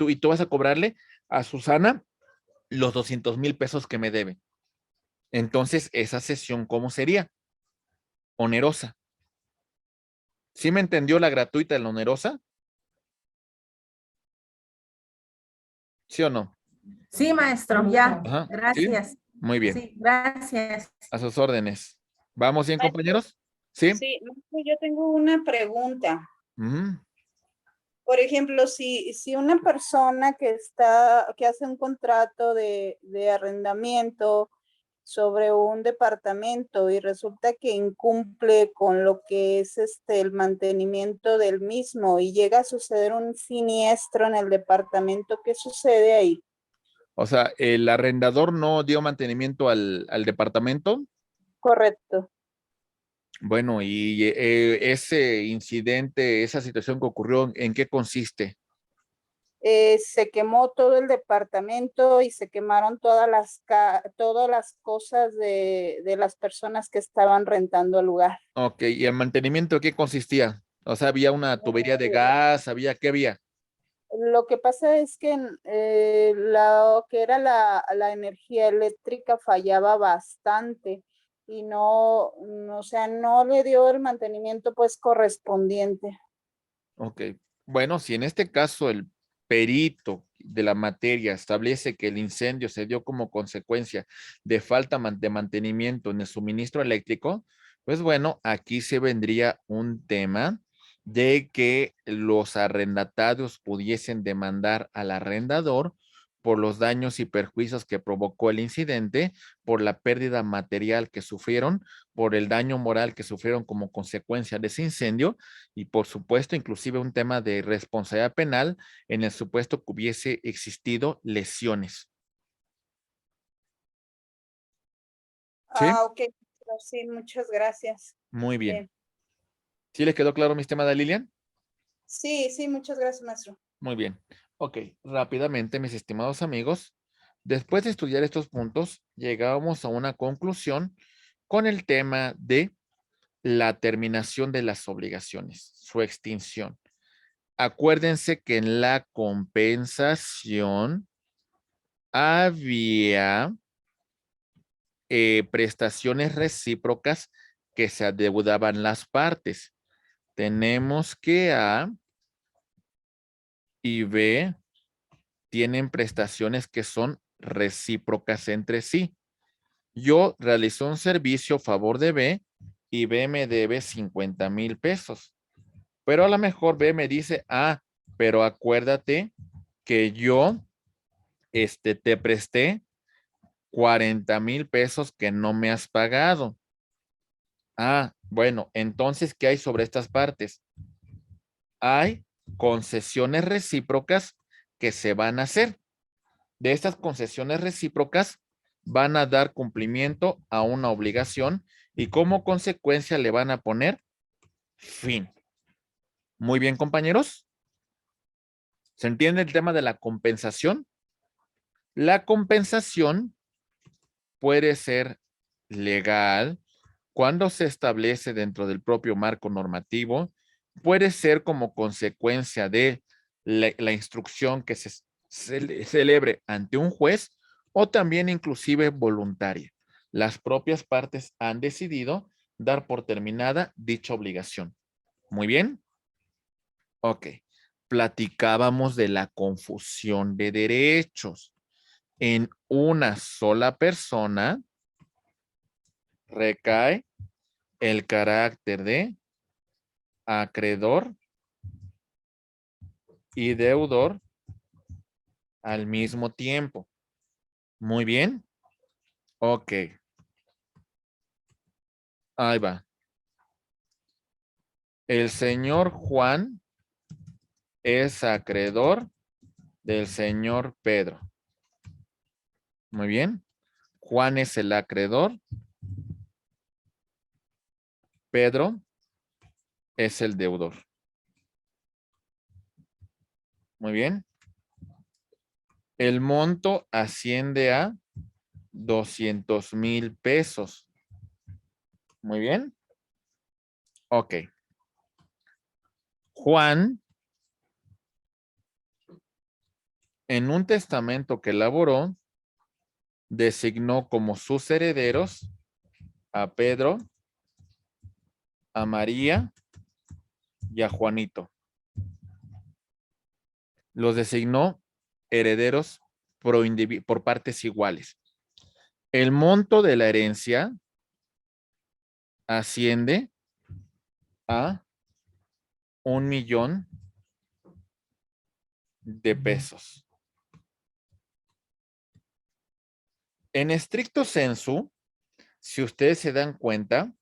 y tú vas a cobrarle a Susana los 200,000 pesos que me debe. Entonces, esa sesión, ¿cómo sería? Onerosa. ¿Sí me entendió la gratuita de la onerosa? ¿Sí o no? Sí, maestro, ya. Ajá, ¿sí? Gracias. Muy bien. Sí, gracias. A sus órdenes. ¿Vamos bien, Maestro, compañeros? Sí. sí, maestro, yo tengo una pregunta. Ujú. Por ejemplo, si una persona que hace un contrato de arrendamiento sobre un departamento y resulta que incumple con lo que es el mantenimiento del mismo y llega a suceder un siniestro en el departamento, ¿qué sucede ahí? O sea, el arrendador no dio mantenimiento al departamento. Correcto. Bueno, y ese incidente, esa situación que ocurrió, ¿en qué consiste? Se quemó todo el departamento y se quemaron todas las cosas de las personas que estaban rentando el lugar. Ok, ¿y el mantenimiento en qué consistía? O sea, había una tubería de gas, ¿qué había? Lo que pasa es que lo que era la energía eléctrica fallaba bastante y o sea, no le dio el mantenimiento pues correspondiente. Ok, bueno, si en este caso el perito de la materia establece que el incendio se dio como consecuencia de falta de mantenimiento en el suministro eléctrico, pues bueno, aquí se vendría un tema de que los arrendatarios pudiesen demandar al arrendador por los daños y perjuicios que provocó el incidente, por la pérdida material que sufrieron, por el daño moral que sufrieron como consecuencia de ese incendio y por supuesto inclusive un tema de responsabilidad penal en el supuesto que hubiese existido lesiones. ¿Sí? Ok, sí, muchas gracias. Muy bien. Bien. ¿Sí les quedó claro mi estimada Lilian? Sí, muchas gracias, maestro. Muy bien. Ok, rápidamente, mis estimados amigos, después de estudiar estos puntos, llegamos a una conclusión con el tema de la terminación de las obligaciones, su extinción. Acuérdense que en la compensación había prestaciones recíprocas que se adeudaban las partes. Tenemos que A y B tienen prestaciones que son recíprocas entre sí. Yo realicé un servicio a favor de B y B me debe 50,000 pesos. Pero a lo mejor B me dice, pero acuérdate que yo te presté 40,000 pesos que no me has pagado. Bueno, entonces, ¿qué hay sobre estas partes? Hay concesiones recíprocas que se van a hacer. De estas concesiones recíprocas van a dar cumplimiento a una obligación y como consecuencia le van a poner fin. Muy bien, compañeros. ¿Se entiende el tema de la compensación? La compensación puede ser legal cuando se establece dentro del propio marco normativo, puede ser como consecuencia de la instrucción que se celebre ante un juez o también inclusive voluntaria. Las propias partes han decidido dar por terminada dicha obligación. Muy bien. Ok. Platicábamos de la confusión de derechos. En una sola persona recae el carácter de acreedor y deudor al mismo tiempo. Muy bien. Ok. Ahí va. El señor Juan es acreedor del señor Pedro. Muy bien. Juan es el acreedor. Pedro es el deudor. Muy bien. El monto asciende a 200,000 pesos. Muy bien. Ok. Juan, en un testamento que elaboró, designó como sus herederos a Pedro, a María y a Juanito. Los designó herederos por partes iguales. El monto de la herencia asciende a 1,000,000 de pesos. En estricto sensu, si ustedes se dan cuenta,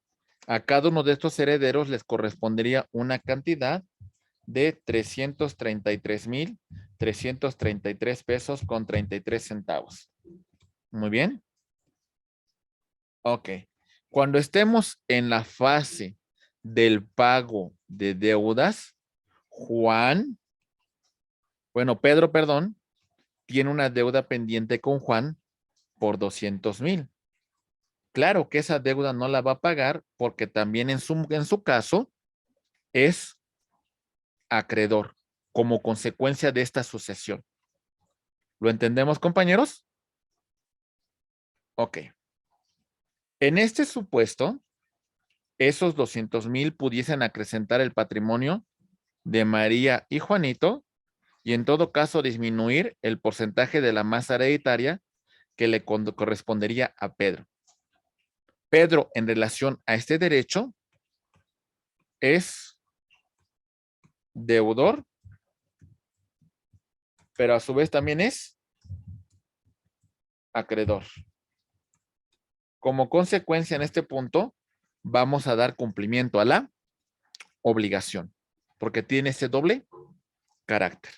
a cada uno de estos herederos les correspondería una cantidad de 333,333 pesos con 33 centavos. Muy bien. Ok. Cuando estemos en la fase del pago de deudas, Pedro, perdón, tiene una deuda pendiente con Juan por 200,000. Claro que esa deuda no la va a pagar porque también en su caso es acreedor como consecuencia de esta sucesión. ¿Lo entendemos, compañeros? Ok. En este supuesto, esos 200,000 pudiesen acrecentar el patrimonio de María y Juanito y en todo caso disminuir el porcentaje de la masa hereditaria que le correspondería a Pedro. Pedro, en relación a este derecho, es deudor, pero a su vez también es acreedor. Como consecuencia, en este punto, vamos a dar cumplimiento a la obligación, porque tiene ese doble carácter.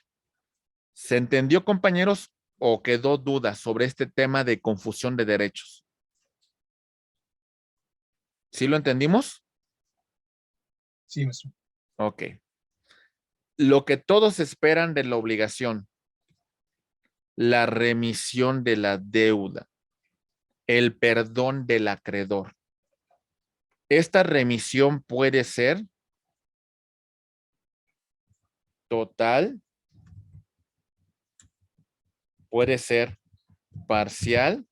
¿Se entendió, compañeros, o quedó duda sobre este tema de confusión de derechos? ¿Sí lo entendimos? Sí, maestro. Ok. Lo que todos esperan de la obligación, la remisión de la deuda, el perdón del acreedor. Esta remisión puede ser total, puede ser parcial,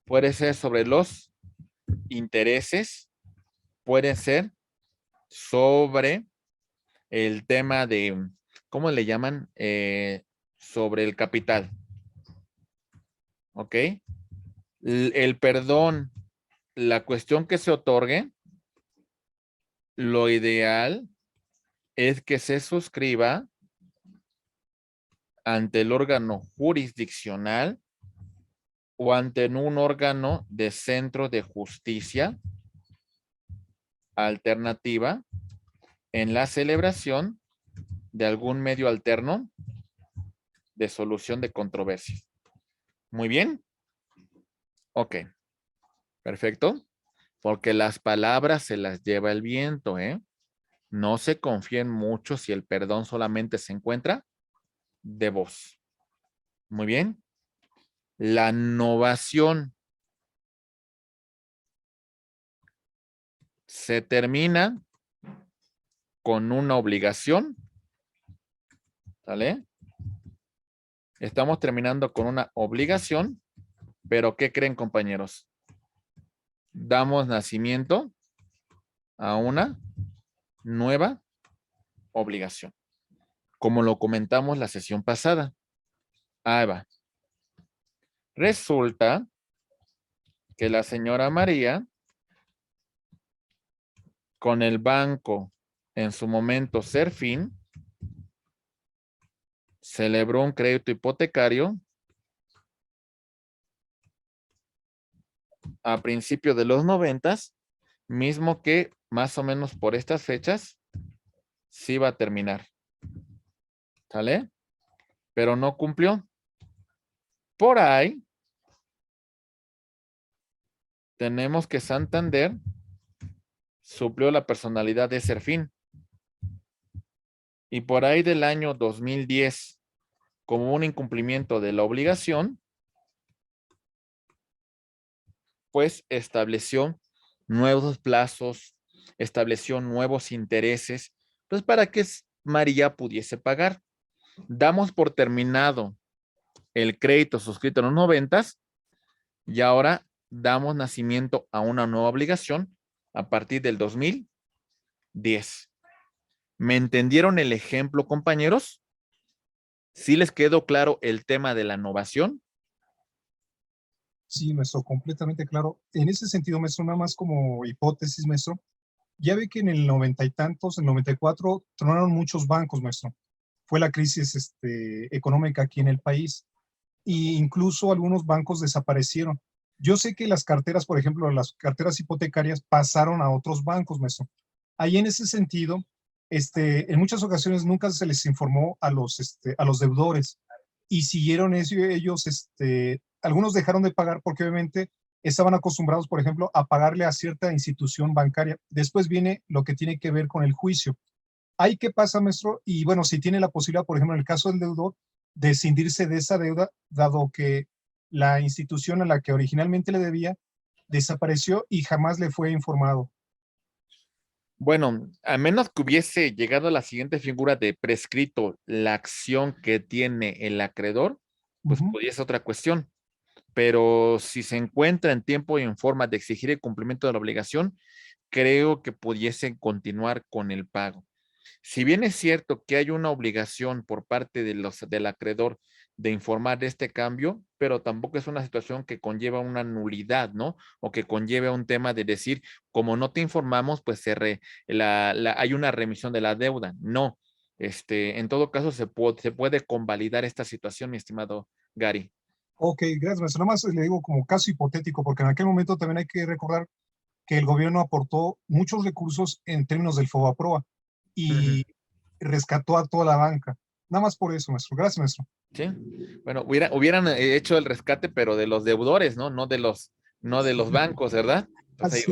puede ser sobre los intereses, puede ser sobre el tema de, ¿cómo le llaman? Sobre el capital. ¿Ok? El perdón, la cuestión que se otorgue, lo ideal es que se suscriba ante el órgano jurisdiccional o ante un órgano de centro de justicia alternativa en la celebración de algún medio alterno de solución de controversias. Muy bien. Ok. Perfecto. Porque las palabras se las lleva el viento, ¿eh? No se confíen mucho si el perdón solamente se encuentra de voz. Muy bien. La novación se termina con una obligación. ¿Sale? Estamos terminando con una obligación, pero ¿qué creen, compañeros? Damos nacimiento a una nueva obligación, como lo comentamos la sesión pasada. Ahí va. Resulta que la señora María, con el banco en su momento Serfín, celebró un crédito hipotecario a principios de los 90, mismo que más o menos por estas fechas sí iba a terminar. ¿Sale? Pero no cumplió. Por ahí tenemos que Santander suplió la personalidad de Serfín. Y por ahí del año 2010, como un incumplimiento de la obligación, pues estableció nuevos plazos, estableció nuevos intereses, pues para que María pudiese pagar. Damos por terminado el crédito suscrito en los 90 y ahora damos nacimiento a una nueva obligación a partir del 2010. ¿Me entendieron el ejemplo, compañeros? ¿Sí les quedó claro el tema de la novación? Sí, maestro, completamente claro. En ese sentido, maestro, nada más como hipótesis, maestro, ya ve que en el 90 y tantos, en el 94, tronaron muchos bancos, maestro. Fue la crisis económica aquí en el país e incluso algunos bancos desaparecieron. Yo sé que las carteras, por ejemplo, las carteras hipotecarias pasaron a otros bancos, maestro. Ahí en ese sentido, en muchas ocasiones nunca se les informó a los deudores y siguieron ellos, algunos dejaron de pagar porque obviamente estaban acostumbrados, por ejemplo, a pagarle a cierta institución bancaria. Después viene lo que tiene que ver con el juicio. Ahí, ¿qué pasa, maestro? Y bueno, si tiene la posibilidad, por ejemplo, en el caso del deudor, de escindirse de esa deuda, dado que la institución a la que originalmente le debía desapareció y jamás le fue informado. Bueno, a menos que hubiese llegado a la siguiente figura de prescrito la acción que tiene el acreedor, pues pudiese ser otra cuestión. Pero si se encuentra en tiempo y en forma de exigir el cumplimiento de la obligación, creo que pudiesen continuar con el pago. Si bien es cierto que hay una obligación por parte del acreedor de informar de este cambio, pero tampoco es una situación que conlleva una nulidad, ¿no? O que conlleve un tema de decir, como no te informamos, pues hay una remisión de la deuda. No. En todo caso, se puede convalidar esta situación, mi estimado Gary. Ok, gracias, maestro. Nada más le digo como caso hipotético, porque en aquel momento también hay que recordar que el gobierno aportó muchos recursos en términos del FOBAPROA y rescató a toda la banca. Nada más por eso, maestro. Gracias, maestro. Sí, bueno, hubieran hecho el rescate, pero de los deudores, ¿no? No de los bancos, ¿verdad? Entonces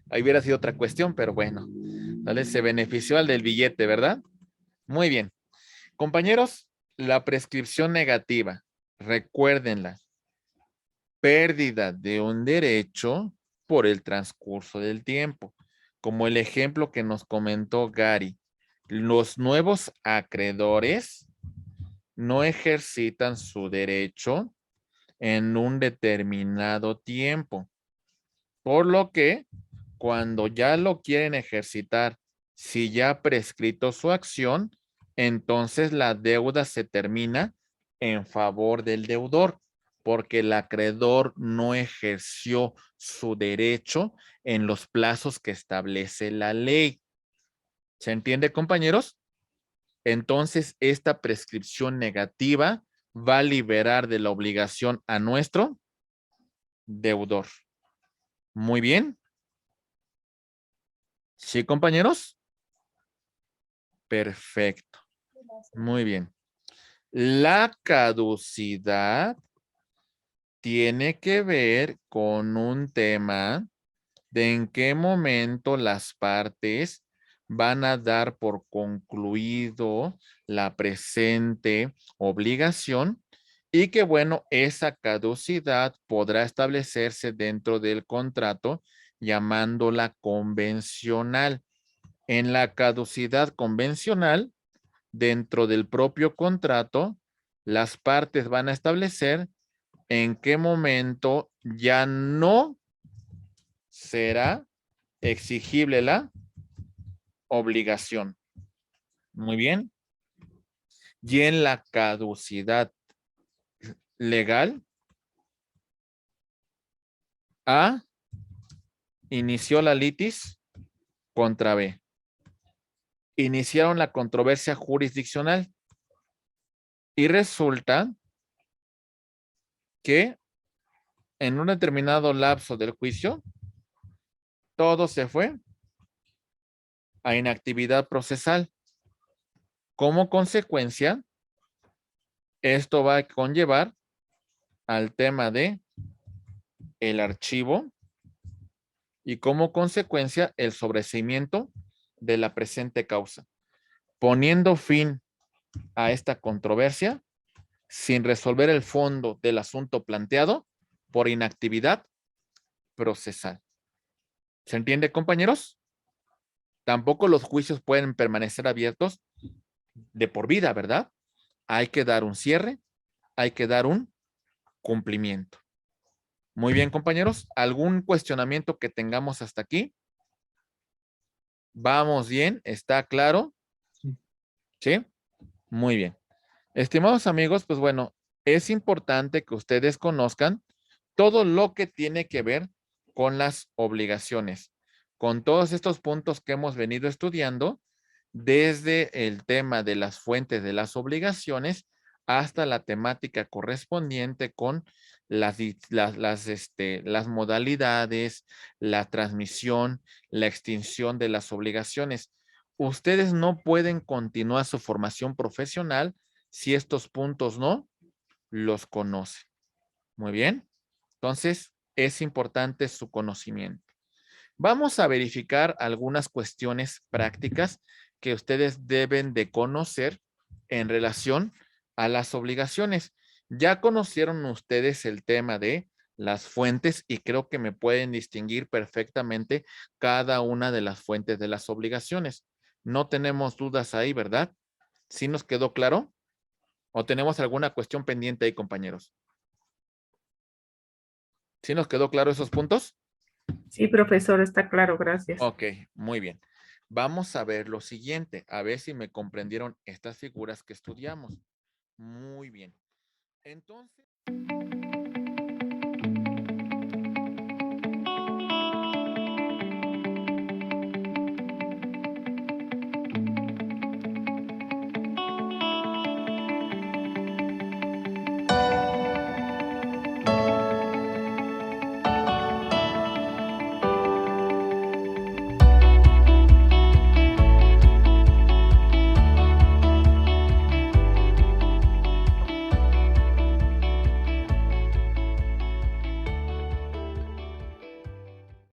ahí hubiera sido otra cuestión, pero bueno, ¿vale? Se benefició al del billete, ¿verdad? Muy bien. Compañeros, la prescripción negativa, recuérdenla, pérdida de un derecho por el transcurso del tiempo, como el ejemplo que nos comentó Gary. Los nuevos acreedores no ejercitan su derecho en un determinado tiempo, por lo que cuando ya lo quieren ejercitar, si ya ha prescrito su acción, entonces la deuda se termina en favor del deudor, porque el acreedor no ejerció su derecho en los plazos que establece la ley. ¿Se entiende, compañeros? Entonces, esta prescripción negativa va a liberar de la obligación a nuestro deudor. Muy bien. ¿Sí, compañeros? Perfecto. Muy bien. La caducidad tiene que ver con un tema de en qué momento las partes van a dar por concluido la presente obligación y que, bueno, esa caducidad podrá establecerse dentro del contrato llamándola convencional. En la caducidad convencional, dentro del propio contrato, las partes van a establecer en qué momento ya no será exigible la obligación. Muy bien. Y en la caducidad legal, A inició la litis contra B. Iniciaron la controversia jurisdiccional y resulta que en un determinado lapso del juicio, todo se fue a inactividad procesal. Como consecuencia, esto va a conllevar al tema de el archivo y como consecuencia el sobreseimiento de la presente causa, poniendo fin a esta controversia sin resolver el fondo del asunto planteado por inactividad procesal. ¿Se entiende, compañeros? Tampoco los juicios pueden permanecer abiertos de por vida, ¿verdad? Hay que dar un cierre, hay que dar un cumplimiento. Muy bien, compañeros. ¿Algún cuestionamiento que tengamos hasta aquí? ¿Vamos bien? ¿Está claro? ¿Sí? Muy bien. Estimados amigos, pues bueno, es importante que ustedes conozcan todo lo que tiene que ver con las obligaciones, con todos estos puntos que hemos venido estudiando, desde el tema de las fuentes de las obligaciones hasta la temática correspondiente con las modalidades, la transmisión, la extinción de las obligaciones. Ustedes no pueden continuar su formación profesional si estos puntos no los conocen. Muy bien. Entonces, es importante su conocimiento. Vamos a verificar algunas cuestiones prácticas que ustedes deben de conocer en relación a las obligaciones. Ya conocieron ustedes el tema de las fuentes y creo que me pueden distinguir perfectamente cada una de las fuentes de las obligaciones. No tenemos dudas ahí, ¿verdad? ¿Sí nos quedó claro? ¿O tenemos alguna cuestión pendiente ahí, compañeros? ¿Sí nos quedó claro esos puntos? Sí, profesor, está claro, gracias. Ok, muy bien. Vamos a ver lo siguiente, a ver si me comprendieron estas figuras que estudiamos. Muy bien. Entonces...